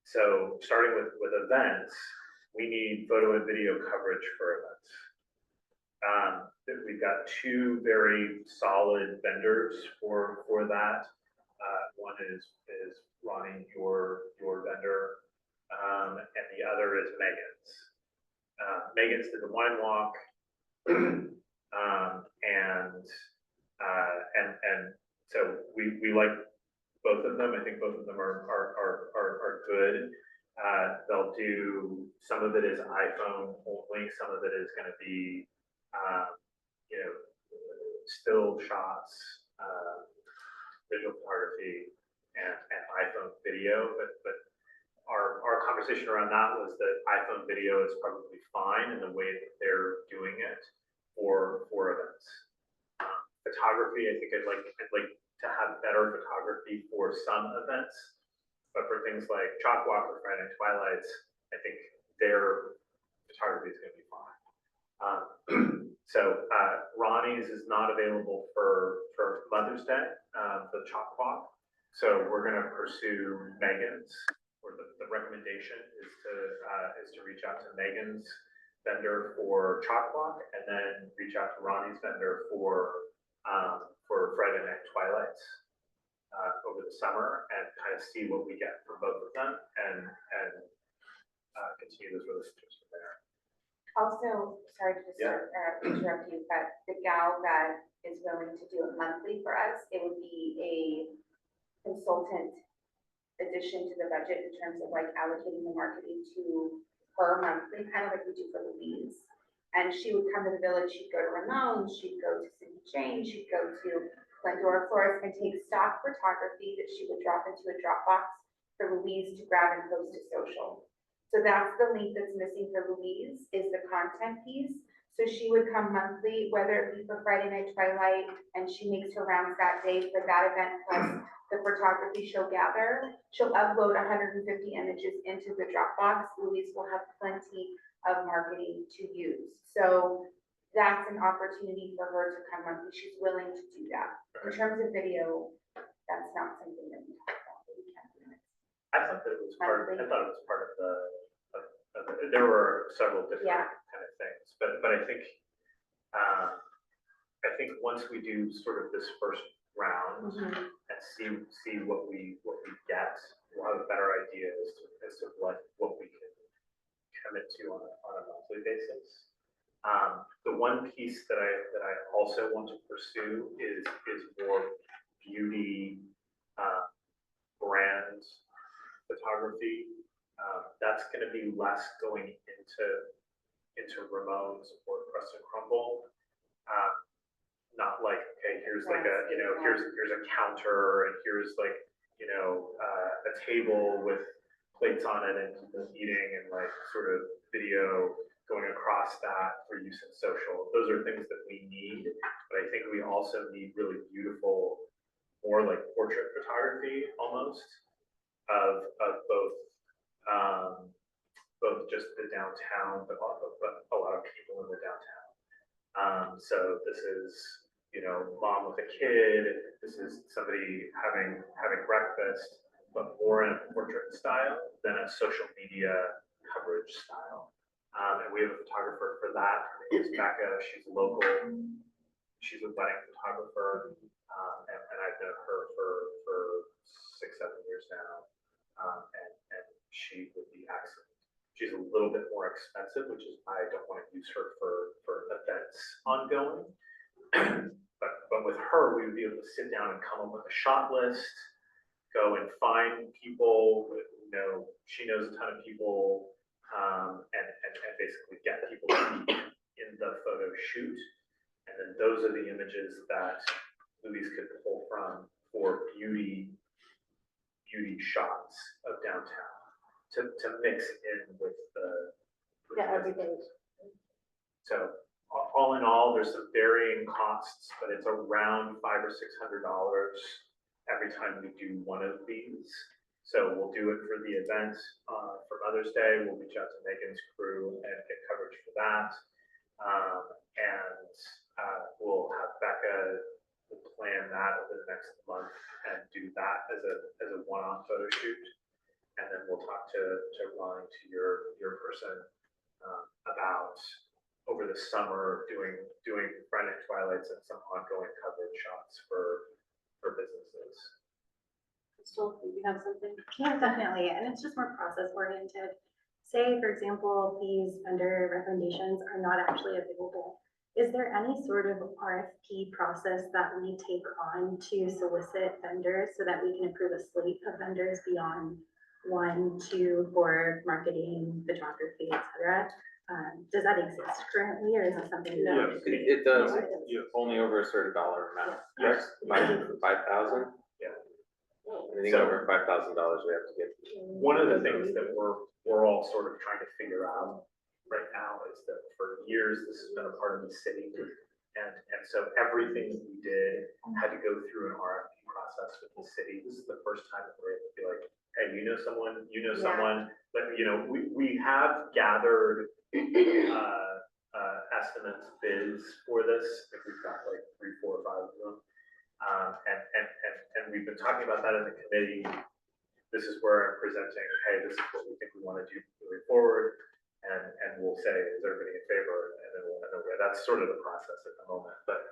So starting with events, we need photo and video coverage for events. We've got 2 very solid vendors for that. One is Ronnie, your vendor, and the other is Megan's. Megan's did the wine walk, and so we like both of them. I think both of them are good. They'll do, some of it is iPhone only, some of it is going to be still shots, visual photography, and iPhone video, but our conversation around that was that iPhone video is probably fine in the way that they're doing it for events. Photography, I think I'd like to have better photography for some events, but for things like Chalk Walk or Friday Night Twilights, I think their photography is going to be fine. So Ronnie's is not available for Mother's Day, the Chalk Walk. So we're going to pursue Megan's, or the recommendation is to reach out to Megan's vendor for Chalk Walk, and then reach out to Ronnie's vendor for Friday Night Twilights over the summer, and kind of see what we get from both of them, and continue those relationships from there. Also, sorry to interrupt you, but the gal that is willing to do it monthly for us, it would be a consultant addition to the budget in terms of like allocating the marketing to her monthly, kind of like we do for Louise. And she would come to the village, she'd go to Ramons, she'd go to City Chain, she'd go to Glendora Florist and take stock photography that she would drop into a Dropbox for Louise to grab and post to social. So that's the link that's missing for Louise, is the content piece. So she would come monthly, whether it be for Friday Night Twilight, and she makes her rounds that day for that event, plus the photography she'll gather. She'll upload 150 images into the Dropbox. Louise will have plenty of marketing to use. So that's an opportunity for her to come monthly. She's willing to do that. In terms of video, that's not something that we talk about, but we can do it. I thought that it was part of there were several different kind of things, but I think once we do sort of this first round and see what we get, we'll have a better idea as to what we can commit to on a monthly basis. The one piece that I also want to pursue is more beauty brand photography. That's going to be less going into Ramons or Crust and Crumble. Not not like, okay, here's like a, you know, here's a counter and here's like, you know, a table with plates on it and people eating and like sort of video going across that for use in social. Those are things that we need, but I think we also need really beautiful, more like portrait photography almost of both just the downtown, but a lot of people in the downtown. So this is, you know, mom with a kid, this is somebody having breakfast, but more in a portrait style than a social media coverage style. And we have a photographer for that. Her name is Becca. She's local. She's a wedding photographer, and I've known her for 6-7 years now. And she would be excellent. She's a little bit more expensive, which is why I don't want to use her for events ongoing. But with her, we would be able to sit down and come up with a shot list, go and find people, you know, she knows a ton of people, and basically get people to be in the photo shoot. And then those are the images that Louise could pull from for beauty shots of downtown to mix in with the everything. So all in all, there's some varying costs, but it's around $500 or $600 every time we do one of these. So we'll do it for the event for Mother's Day. We'll reach out to Megan's crew and get coverage for that. We'll have Becca plan that over the next month and do that as a one-off photo shoot. And then we'll talk to Ron, to your person, about over the summer doing Friday Night Twilights and some ongoing coverage shots for businesses. Crystal, do you have something? Yeah, definitely, and it's just more process oriented. Say, for example, these vendor recommendations are not actually available. Is there any sort of RFP process that we take on to solicit vendors so that we can approve a slate of vendors beyond 1, 2 for marketing, photography, etc.? Does that exist currently, or is it something? Yes. It does, Yes. only over a certain dollar amount. Yes. Budget for 5,000. Yeah. Anything So- over $5,000, we have to get. One of the things that we're all sort of trying to figure out right now is that for years, this has been a part of the city. And so everything that we did had to go through an RFP process with the city. This is the first time that we're able to be like, hey, you know someone, but you know, we have gathered estimates, bids for this. I think we've got like 3, 4, or 5 of them. And we've been talking about that in the committee. This is where I'm presenting, hey, this is what we think we want to do moving forward. And we'll say, is everybody in favor? And then that's sort of the process at the moment. But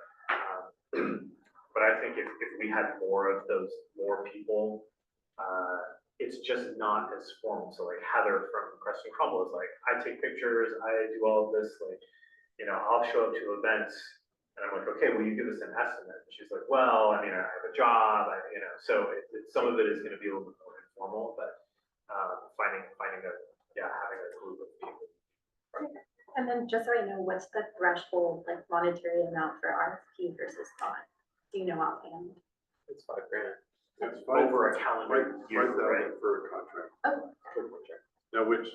I think if we had more of those, more people, it's just not as formal. So like Heather from Crescent Crumble is like, I take pictures, I do all of this, like, you know, I'll show up to events. And I'm like, okay, will you give us an estimate? And she's like, well, I mean, I have a job, you know, so some of it is going to be a little bit more informal, but having a group of people. And then just so I know, what's the threshold, like monetary amount for RFP versus not? Do you know offhand? It's $5,000. It's five, Over a calendar year, right? 5,000 for a contract. Oh, Now, which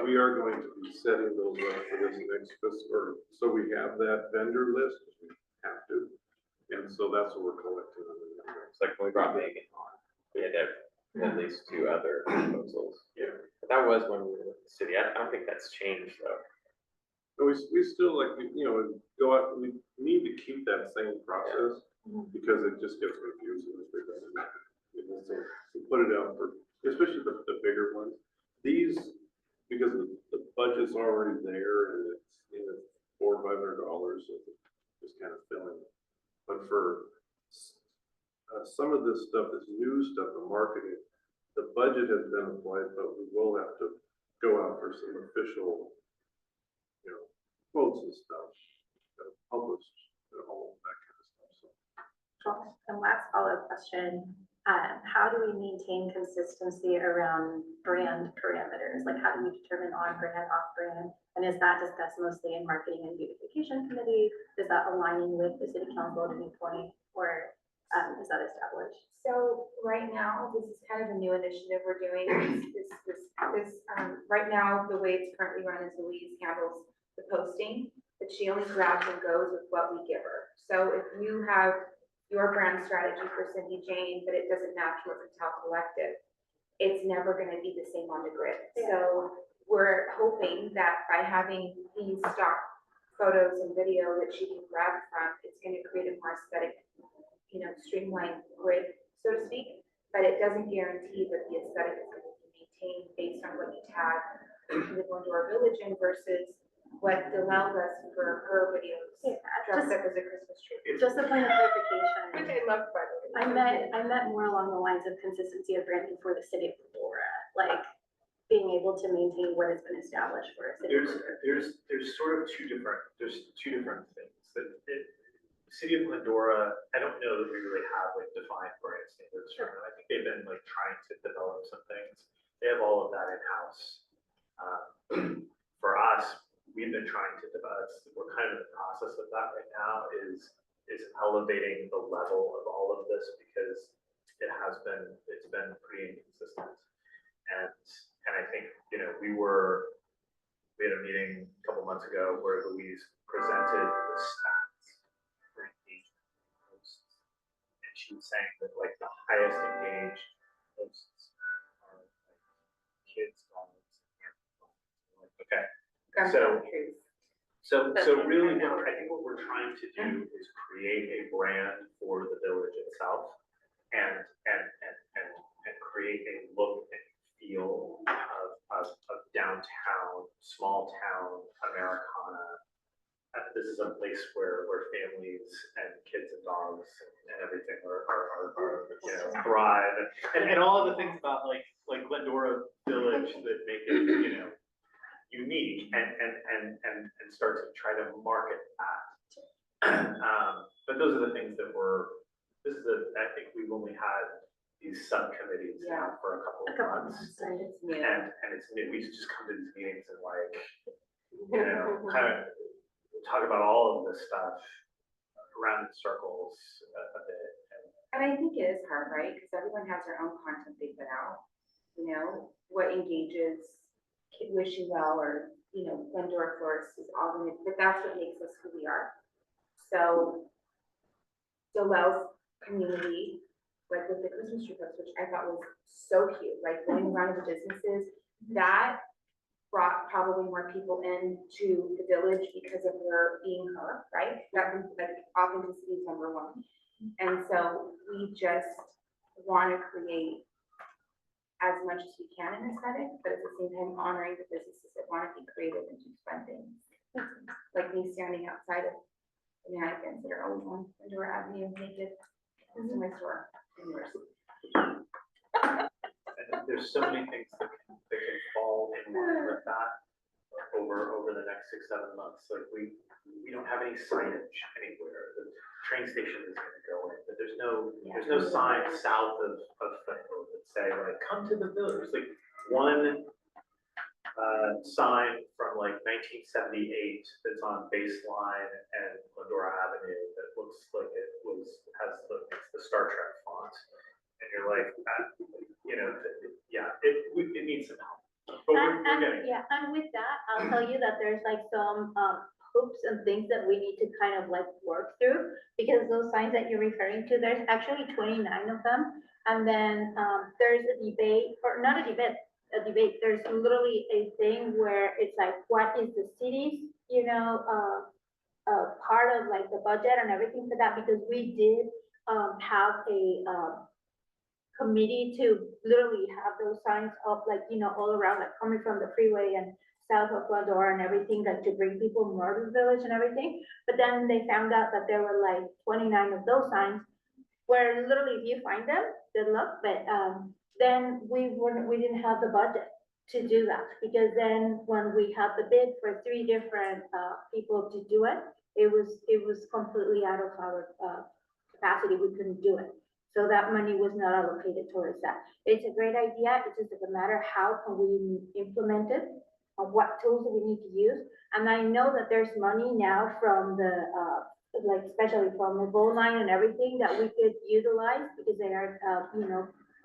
we are going to be setting those up for this next fiscal, so we have that vendor list, we have to. And so that's what we're collecting on the number. It's like when we brought Megan on, we had to have at least 2 other proposals. Yeah. But that was when we were with the city. I don't think that's changed though. But we still like, you know, go out, we need to keep that same process because it just gets confusing if it doesn't. You know, so we put it out for, especially the bigger ones. These, because the budget's already there and it's, you know, $400 or $500, so just kind of filling. But for some of this stuff, this new stuff, the marketing, the budget has been applied, but we will have to go out for some official, you know, quotes and stuff, published, and all of that kind of stuff. So. and last follow-up question. how do we maintain consistency around brand parameters? Like, how do we determine on brand, off brand? And is that discussed mostly in marketing and beautification committee? Is that aligning with the city council at any point, or is that established? So right now, this is kind of a new initiative we're doing. Right now, the way it's currently run is Louise handles the posting, but she only grabs and goes with what we give her. So if you have your brand strategy for Cindy Jane, but it doesn't match what Patel Collective, it's never gonna be the same on the grid. So we're hoping that by having these stock photos and video that she can grab from, it's gonna create a more aesthetic, streamlined grid, so to speak, but it doesn't guarantee that the aesthetic is going to be maintained based on what you tag the Glendora Village in versus what Delau does for her videos, dressed up as a Christmas tree. Just a point of clarification. Which I love, by the way. I meant more along the lines of consistency of branding for the city of Glendora, like being able to maintain what has been established for a city. There's sort of two different things that City of Glendora, I don't know that we really have like defined brand standards from them. I think they've been like trying to develop some things. They have all of that in-house. For us, we've been trying to develop, we're kind of in the process of that right now, is elevating the level of all of this because it's been pretty inconsistent. And I think, we had a meeting a couple months ago where Louise presented the stats for engagement posts. And she was saying that like the highest engaged posts are like kids, dogs, and okay. So really, I think what we're trying to do is create a brand for the village itself and create a look and feel of downtown, small town Americana. This is a place where families and kids and dogs and everything are thrive and all of the things about like Glendora Village that make it unique and start to try to market that. But those are the things that I think we've only had these subcommittees now for a couple of months. And it's new. We just come to these meetings and kind of talk about all of this stuff around in circles a bit. And I think it is hard, right? Because everyone has their own content they put out. What engages Wish You Well or, Glendora Florist is all in it, but that's what makes us who we are. So Delau's community, like with the Christmas tree post, which I thought was so cute, like going around the businesses, that brought probably more people into the village because of her being her, right? That like authenticity is number one. And so we just want to create as much as we can in aesthetic, but at the same time honoring the businesses that want to be creative and do fun things. Like me standing outside of the mannequins that are always on Glendora Avenue naked. This is my store. And there's so many things that can fall in line with that over the next 6-7 months. Like we don't have any signage anywhere. The train station is going to go in, but there's no sign south of Fenway that say like come to the village. There's like one sign from like 1978 that's on Baseline and Glendora Avenue that looks like it's the Star Trek font, and you're like, it needs some help. But we're getting it. And with that, I'll tell you that there's like some hoops and things that we need to kind of like work through, because those signs that you're referring to, there's actually 29 of them. And then there's a debate, or not a debate, there's literally a thing where it's like, what is the city's, part of like the budget and everything for that, because we did have a committee to literally have those signs up, like, all around, like coming from the freeway and south of Glendora and everything, like to bring people more to the village and everything. But then they found out that there were like 29 of those signs where literally if you find them, good luck. But then we didn't have the budget to do that, because then when we had the bid for 3 different people to do it, it was completely out of our capacity. We couldn't do it. So that money was not allocated towards that. It's a great idea, it's just a matter how can we implement it, and what tools do we need to use. And I know that there's money now from the, like especially from the goal line and everything that we could utilize because they are,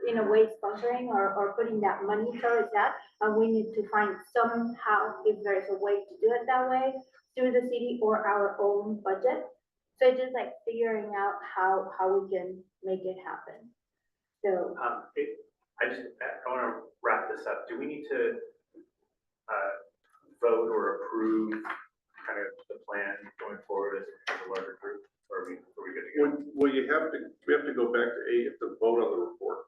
in a way sponsoring or putting that money towards that. And we need to find somehow, if there's a way to do it that way, through the city or our own budget. So it's just like figuring out how we can make it happen. So, I wanna wrap this up. Do we need to, vote or approve kind of the plan going forward as a larger group? Or are we good to go? Well, we have to go back to A, you have to vote on the report.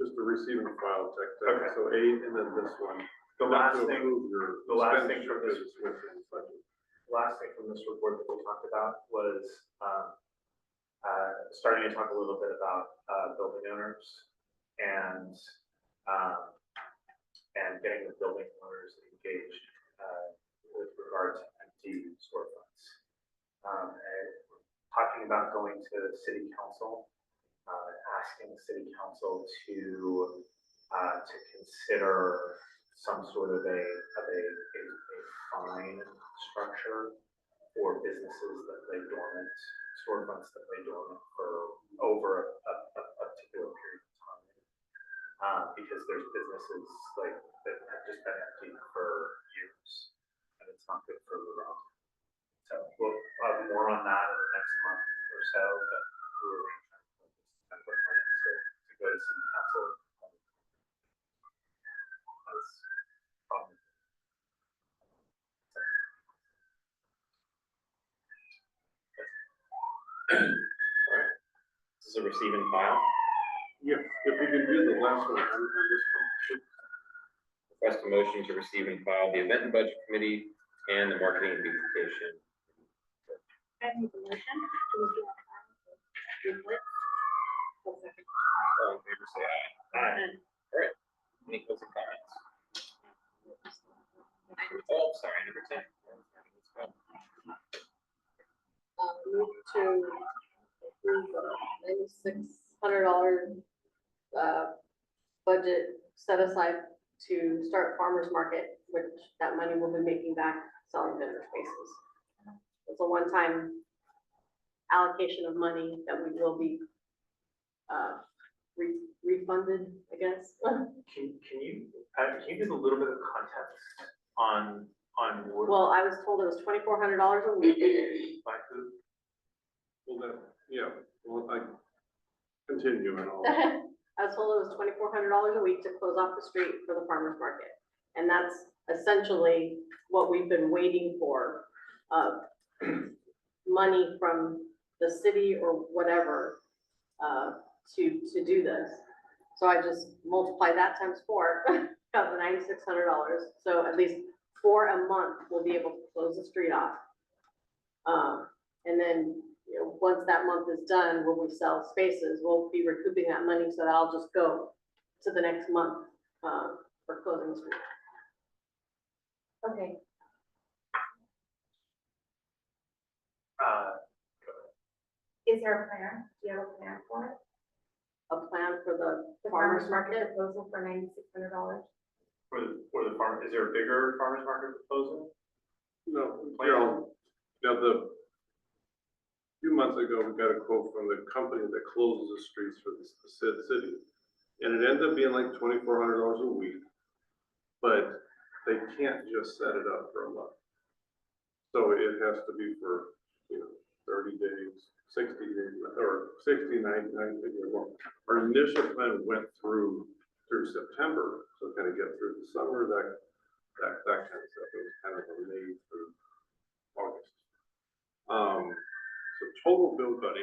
Just the receiving file tech. Okay. So A and then this one. The Not last to thing, approve your the last thing expenditure from this, because it's within the budget. last thing from this report that we talked about was, starting to talk a little bit about, building owners and, getting the building owners engaged, with regard to empty storefronts. And talking about going to the city council, asking the city council to consider some sort of a fine structure for businesses that lay dormant, storefronts that lay dormant for over a particular period of time. Because there's businesses like that have just been empty for years, and it's not good for the round. So we'll have more on that in the next month or so, but we were going to go to city council. That's probably. Alright, this is a receive and file. Yeah, if we can do the last one on this one. Request a motion to receive and file the event and budget committee and the marketing and beautification. I need a motion to receive and file. All in favor, say aye. Aye. Alright, any closing comments? Oh, sorry, number 10. Let's go. Move to approve $9,600 budget set aside to start farmer's market, which that money will be making back selling vendor spaces. It's a one-time allocation of money that we will be refunded, I guess. Can you give a little bit of context on what? Well, I was told it was $2,400 a week. By who? Well, then, yeah, well, I continue and all. I was told it was $2,400 a week to close off the street for the farmer's market. And that's essentially what we've been waiting for, money from the city or whatever, to do this. So I just multiply that times 4, got the $9,600. So at least for a month, we'll be able to close the street off. And then, once that month is done, when we sell spaces, we'll be recouping that money, so that'll just go to the next month, for closing the street. Okay, is there a plan? Do you have a plan for it? A plan for the The farmer's market? proposal for $9,600? For the farm, is there a bigger farmer's market proposal? No, Plan? now a few months ago, we got a quote from the company that closes the streets for the city. And it ended up being like $2,400 a week, but they can't just set it up for a month. So it has to be for, 30 days, 60 days, or 60, 90, 90 or more. Our initial plan went through September, so kind of get through the summer, that kind of stuff. It was kind of a May through August. So total bill about $80,000.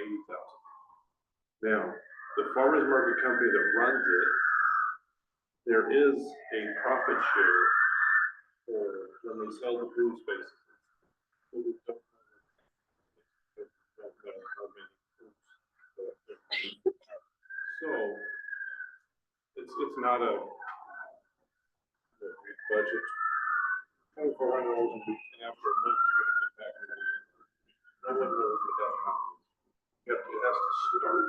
Now, the farmer's market company that runs it, there is a profit share for when they sell the food spaces. So we don't know how many foods. So it's not a big budget. $2,400 a week, and after a month, you're gonna get back. No one knows what that happens. It has to start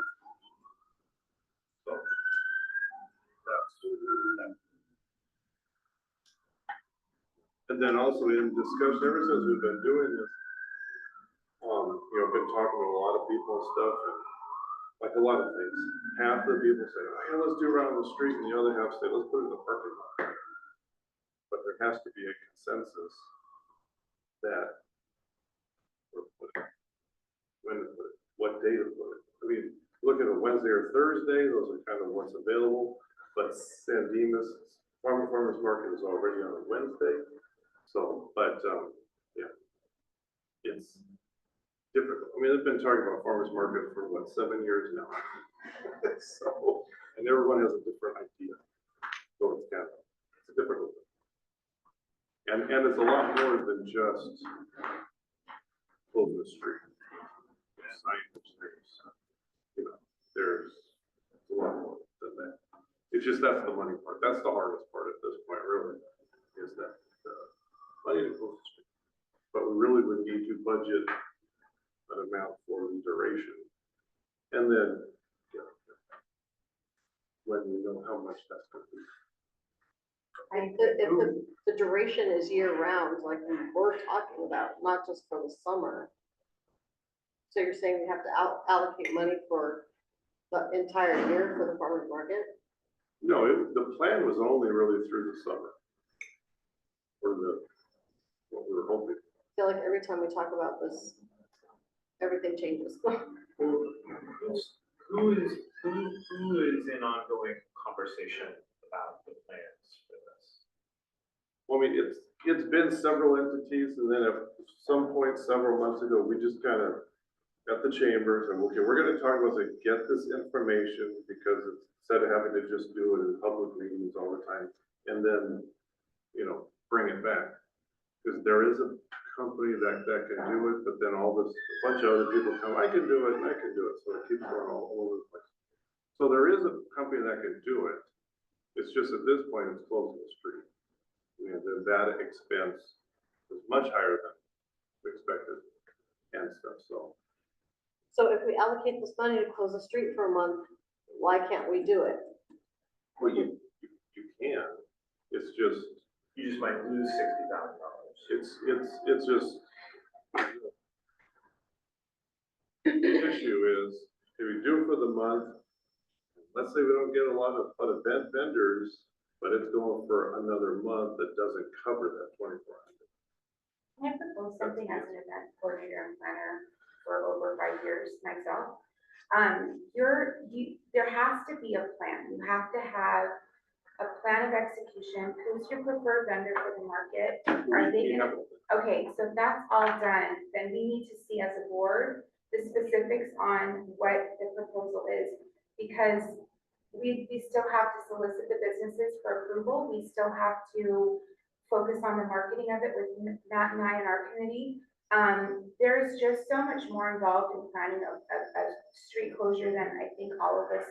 then also in discussion, ever since we've been doing this, been talking to a lot of people and stuff, and like a lot of things. Half the people say, oh, yeah, let's do it around the street, and the other half say, let's put it in the parking lot. But there has to be a consensus that we're putting, when to put it, what day to put it. I mean, look at a Wednesday or Thursday, those are kind of what's available, but San Dimas, Farmers Market is already on a Wednesday. So, but, yeah, it's difficult. I mean, I've been talking about farmers market for what, 7 years now. So, and everyone has a different idea. So it's kind of, it's a difficult thing. And it's a lot more than just closing the street. There's signage, there's a lot more than that. It's just, that's the money part. That's the hardest part at this point, really, is that money to close the street. But we really would need to budget an amount for the duration. And then, when we know how much that's going to be. If the duration is year round, like we were talking about, not just for the summer. So you're saying we have to allocate money for the entire year for the farmer's market? No, the plan was only really through the summer. Or what we were hoping. I feel like every time we talk about this, everything changes. Who is in ongoing conversation about the plans for this? Well, I mean, it's been several entities, and then at some point several months ago, we just kind of got the chambers and okay, we're going to talk about like, get this information because instead of having to just do it in public meetings all the time, and then bring it back, because there is a company that can do it, but then a bunch of other people come, I can do it, and I can do it, so it keeps going all over the place. So there is a company that can do it. It's just at this point, it's closing the street. That expense is much higher than we expected and stuff, so. So if we allocate this money to close the street for a month, why can't we do it? Well, you can, it's just. You just might lose $60,000. It's just. The issue is, if we do it for the month, let's say we don't get a lot of vendors, but it's going for another month that doesn't cover that 2,400. I proposed something as an event coordinator and planner for over 5 years myself. There has to be a plan. You have to have a plan of execution. Who's your preferred vendor for the market? Are they gonna, okay, so if that's all done, then we need to see as a board the specifics on what the proposal is, because we still have to solicit the businesses for approval. We still have to focus on the marketing of it with Matt and I and our committee. There's just so much more involved in planning a street closure than I think all of us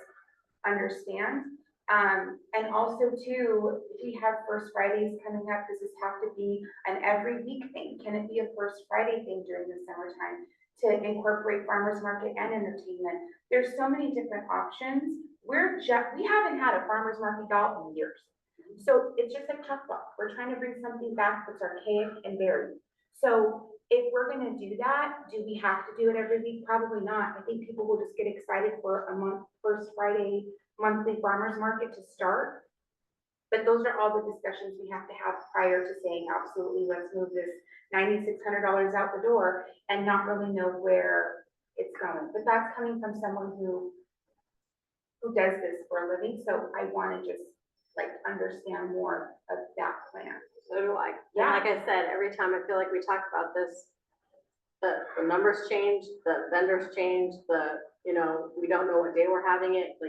understand. And also too, we have First Fridays coming up. Does this have to be an every week thing? Can it be a First Friday thing during the summertime to incorporate farmers market and entertainment? There's so many different options. We haven't had a farmers market doll in years. So it's just like chalkboard. We're trying to bring something back that's archaic and buried. So if we're gonna do that, do we have to do it every week? Probably not. I think people will just get excited for a month, First Friday monthly farmers market to start. But those are all the discussions we have to have prior to saying, absolutely, let's move this $9,600 out the door and not really know where it's going. But that's coming from someone who does this for a living. So I want to just understand more of that plan. So do I. Yeah. Like I said, every time I feel like we talk about this, the numbers change, the vendors change, we don't know what day we're having it.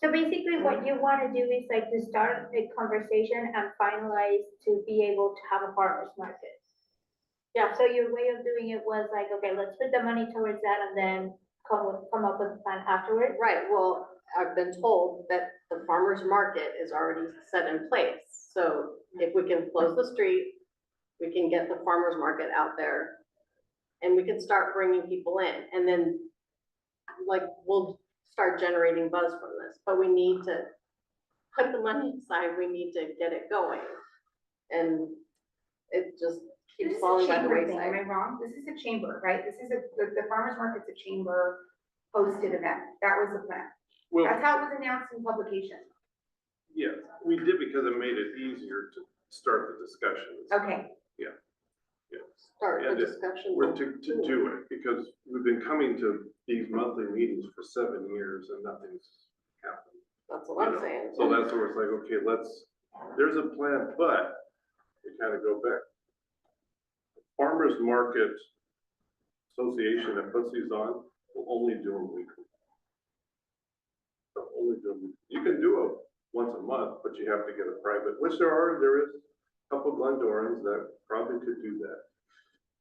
So basically what you want to do is to start a conversation and finalize to be able to have a farmer's market. Yeah. So your way of doing it was okay, let's put the money towards that and then come up with a plan afterwards. Right, well, I've been told that the farmer's market is already set in place. So if we can close the street, we can get the farmer's market out there and we can start bringing people in, and then we'll start generating buzz from this, but we need to put the money aside. We need to get it going. and it just This keeps is a falling by the chamber thing, am I wayside. wrong? This is a chamber, right? This is the farmer's market's a chamber hosted event. That was the plan. Well, That's how it was announced in publication. yeah, we did because it made it easier to start the discussions. Okay, Yeah. Start the And discussion. We're to do it, because we've been coming to these monthly meetings for 7 years and nothing's happened. That's what I'm You know, saying. So that's where it's like, okay, there's a plan, but we kind of go back. Farmers Market Association that puts these on will only do them weekly. They'll only do them, you can do it once a month, but you have to get a private, which there is a couple Glendorans that probably could do that.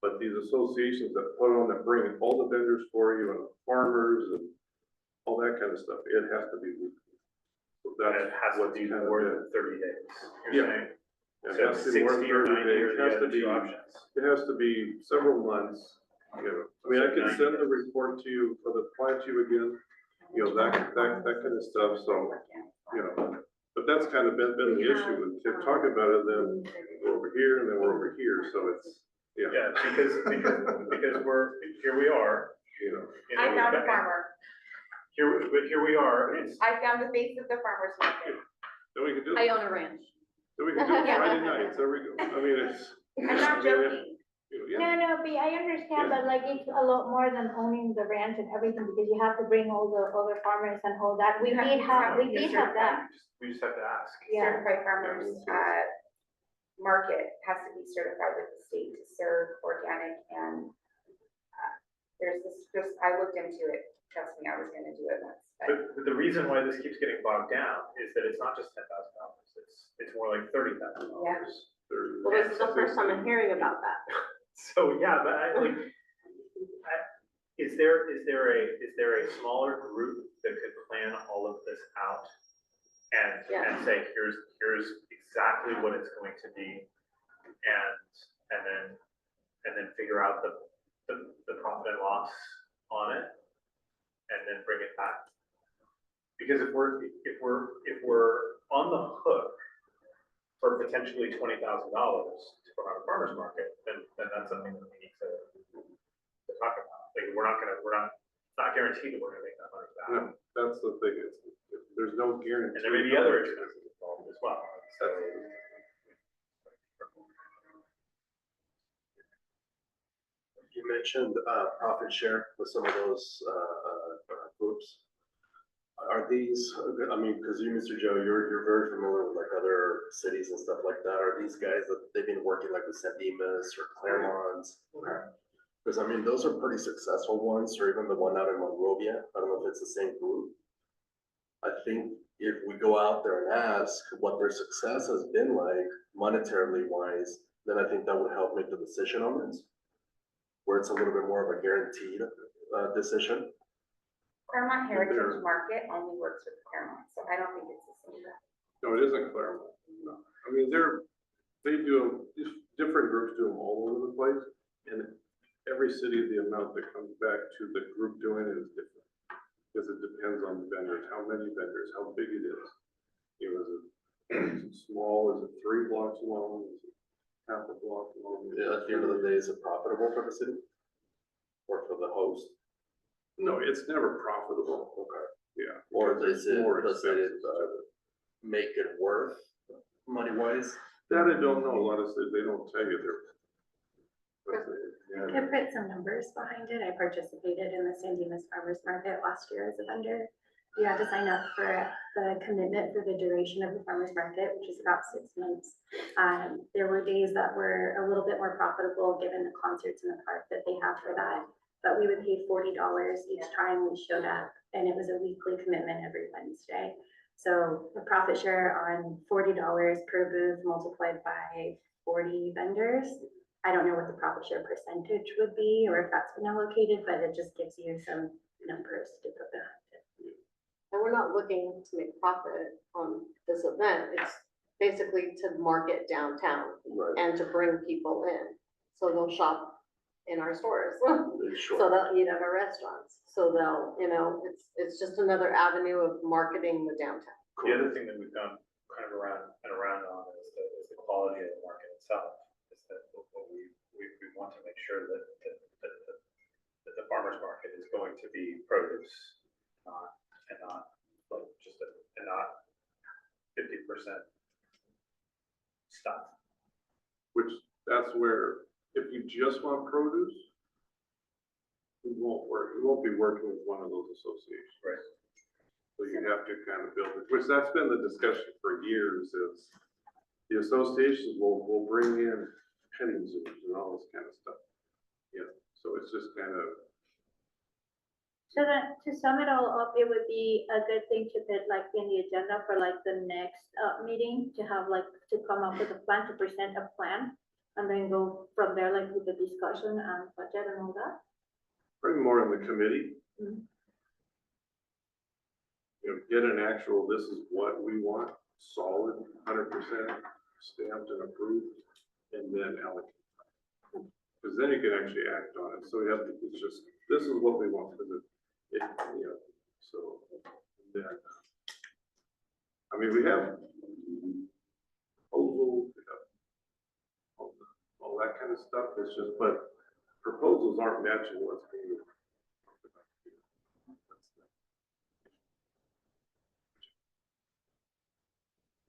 But these associations that put on, that bring all the vendors for you and farmers and all that kind of stuff, it has to be weekly. So And that's it has to what's be kind of more been- than 30 days, Yeah. you're saying? It So has to be more than 60 or 30 90 days. are It the has to other be, two options. it has to be several months, you know. I mean, I can send the report to you, for the plant you again, you know, that kind of stuff, so, you know. But that's kind of been the issue, with keep talking about it, then we're over here, and then we're over here, so it's, Yeah, yeah, because here we are. you know. you know, I found a and farmer. Here we are, it's, I found the face of the farmer's market. Then we can do, I own a ranch. then we can do Friday nights, there we go. I mean, it's. I'm not joking. Yeah. No, B, I understand, but like, it's a lot more than owning the ranch and everything, because you have to bring all the other farmers and all that. We did have that. we just have to ask. Yeah. Certified farmers, market has to be certified with the state to serve organic and, there's this, I looked into it, trust me, I was gonna do it once, but. But the reason why this keeps getting bogged down is that it's not just $10,000, it's more like $30,000. Yeah. Well, this is the first time I'm hearing about that. So, yeah, but is there a smaller group that could plan all of this out? And say, here's exactly what it's going to be, and then figure out the profit and loss on it, and then bring it back. Because if we're on the hook for potentially $20,000 from our farmer's market, then that's something that we need to talk about. Like, it's not guaranteed that we're gonna make that money back. No, that's the thing, there's no guarantee. And there may be other expenses involved as well, so. You mentioned profit share with some of those groups. Are these, I mean, because you, Mr. Joe, you're very familiar with like other cities and stuff like that. Are these guys that they've been working like with San Dimas or Claremont? Because I mean, those are pretty successful ones, or even the one out in Monrovia. I don't know if it's the same group. I think if we go out there and ask what their success has been like monetarily wise, then I think that would help make the decision on this, where it's a little bit more of a guaranteed decision. Claremont Heritage Market only works with Claremont, so I don't think it's the same. No, it isn't Claremont, no. I mean, they do, different groups do them all over the place, and every city, the amount that comes back to the group doing it is different. Because it depends on the vendors, how many vendors, how big it is. You know, is it small, is it 3 blocks long, is it half a block long? At the end of the day, is it profitable for the city? Or for the host? No, it's never profitable. Okay. Yeah. Or because does it's more it expensive. make it worth money wise? That I don't know, a lot of cities, they don't tell you their. I could put some numbers behind it. I participated in the San Dimas Farmers Market last year as a vendor. You had to sign up for the commitment for the duration of the farmers market, which is about 6 months. There were days that were a little bit more profitable given the concerts in the park that they have for that. But we would pay $40 each time we showed up, and it was a weekly commitment every Wednesday. So the profit share on $40 per booth multiplied by 40 vendors. I don't know what the profit share percentage would be, or if that's been allocated, but it just gives you some numbers to put behind it. And we're not looking to make profit on this event. It's basically to market downtown Right. and to bring people in. So they'll shop in our stores. Sure. So they'll eat at our restaurants. So they'll, it's just another avenue of marketing the downtown. The other thing that we've done kind of around on is the quality of the market itself. Is that what we want to make sure that the farmer's market is going to be produce, and not like and not 50% stuff. Which, that's where, if you just want produce, we won't be working with one of those associations. Right. So you have to kind of build it, which that's been the discussion for years, is the associations will bring in petting zoos and all this kind of stuff. Yeah, so it's just kind of, So then, to sum it all up, it would be a good thing to put like in the agenda for like the next meeting, to have like, to come up with a plan, to present a plan, and then go from there, like with the discussion and budget and all that. bring more in the committee. Mhm. You know, get an actual, this is what we want, solid, 100% stamped and approved, and then allocate. Because then you can actually act on it. So we have to, it's just, this is what we want, because it, you know, so then, I mean, we have proposals, we have all that kind of stuff. It's just, but proposals aren't matching what's being.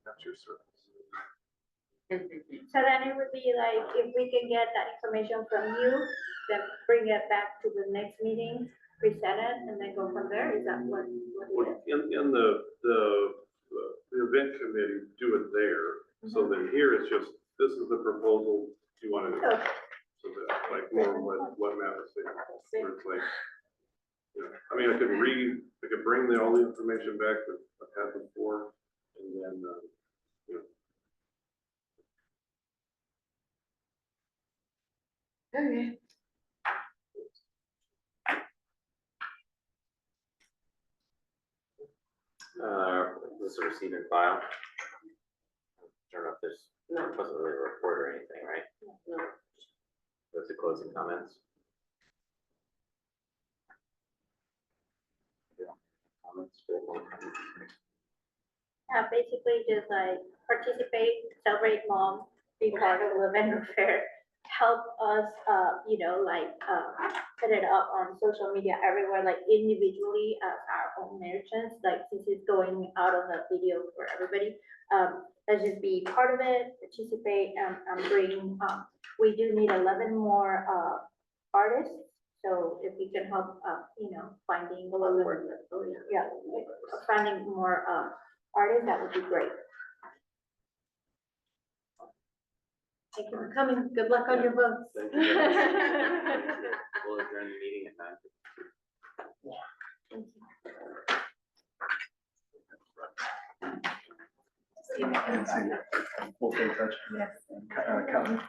That's your service. So then it would be like, if we can get that information from you, then bring it back to the next meeting, present it, and then go from there. Is that what it is? In the event committee, do it there. So then here it's just, this is the proposal, do you want to, Okay. so that, like, more what Matt was saying, where it's like, you know, I mean, I could bring all the information back that I've had before, and then, you know. Okay. This is a receive and file. I don't know if there's, it wasn't really a report or anything, right? No. Those are closing comments. Yeah, comments, good one. Basically just like participate, celebrate mom, be part of the vendor fair, help us, you know, like, put it up on social media everywhere, like individually as our own merchants, like since it's going out on the video for everybody. Let's just be part of it, participate, and bring, we do need 11 more, artists. So if we can help, you know, finding, yeah, finding more, artists, that would be great. Thank you for coming. Good luck on your votes. Thank you very much. We'll adjourn the meeting at 9:00. We'll stay in touch. Yes. Callan.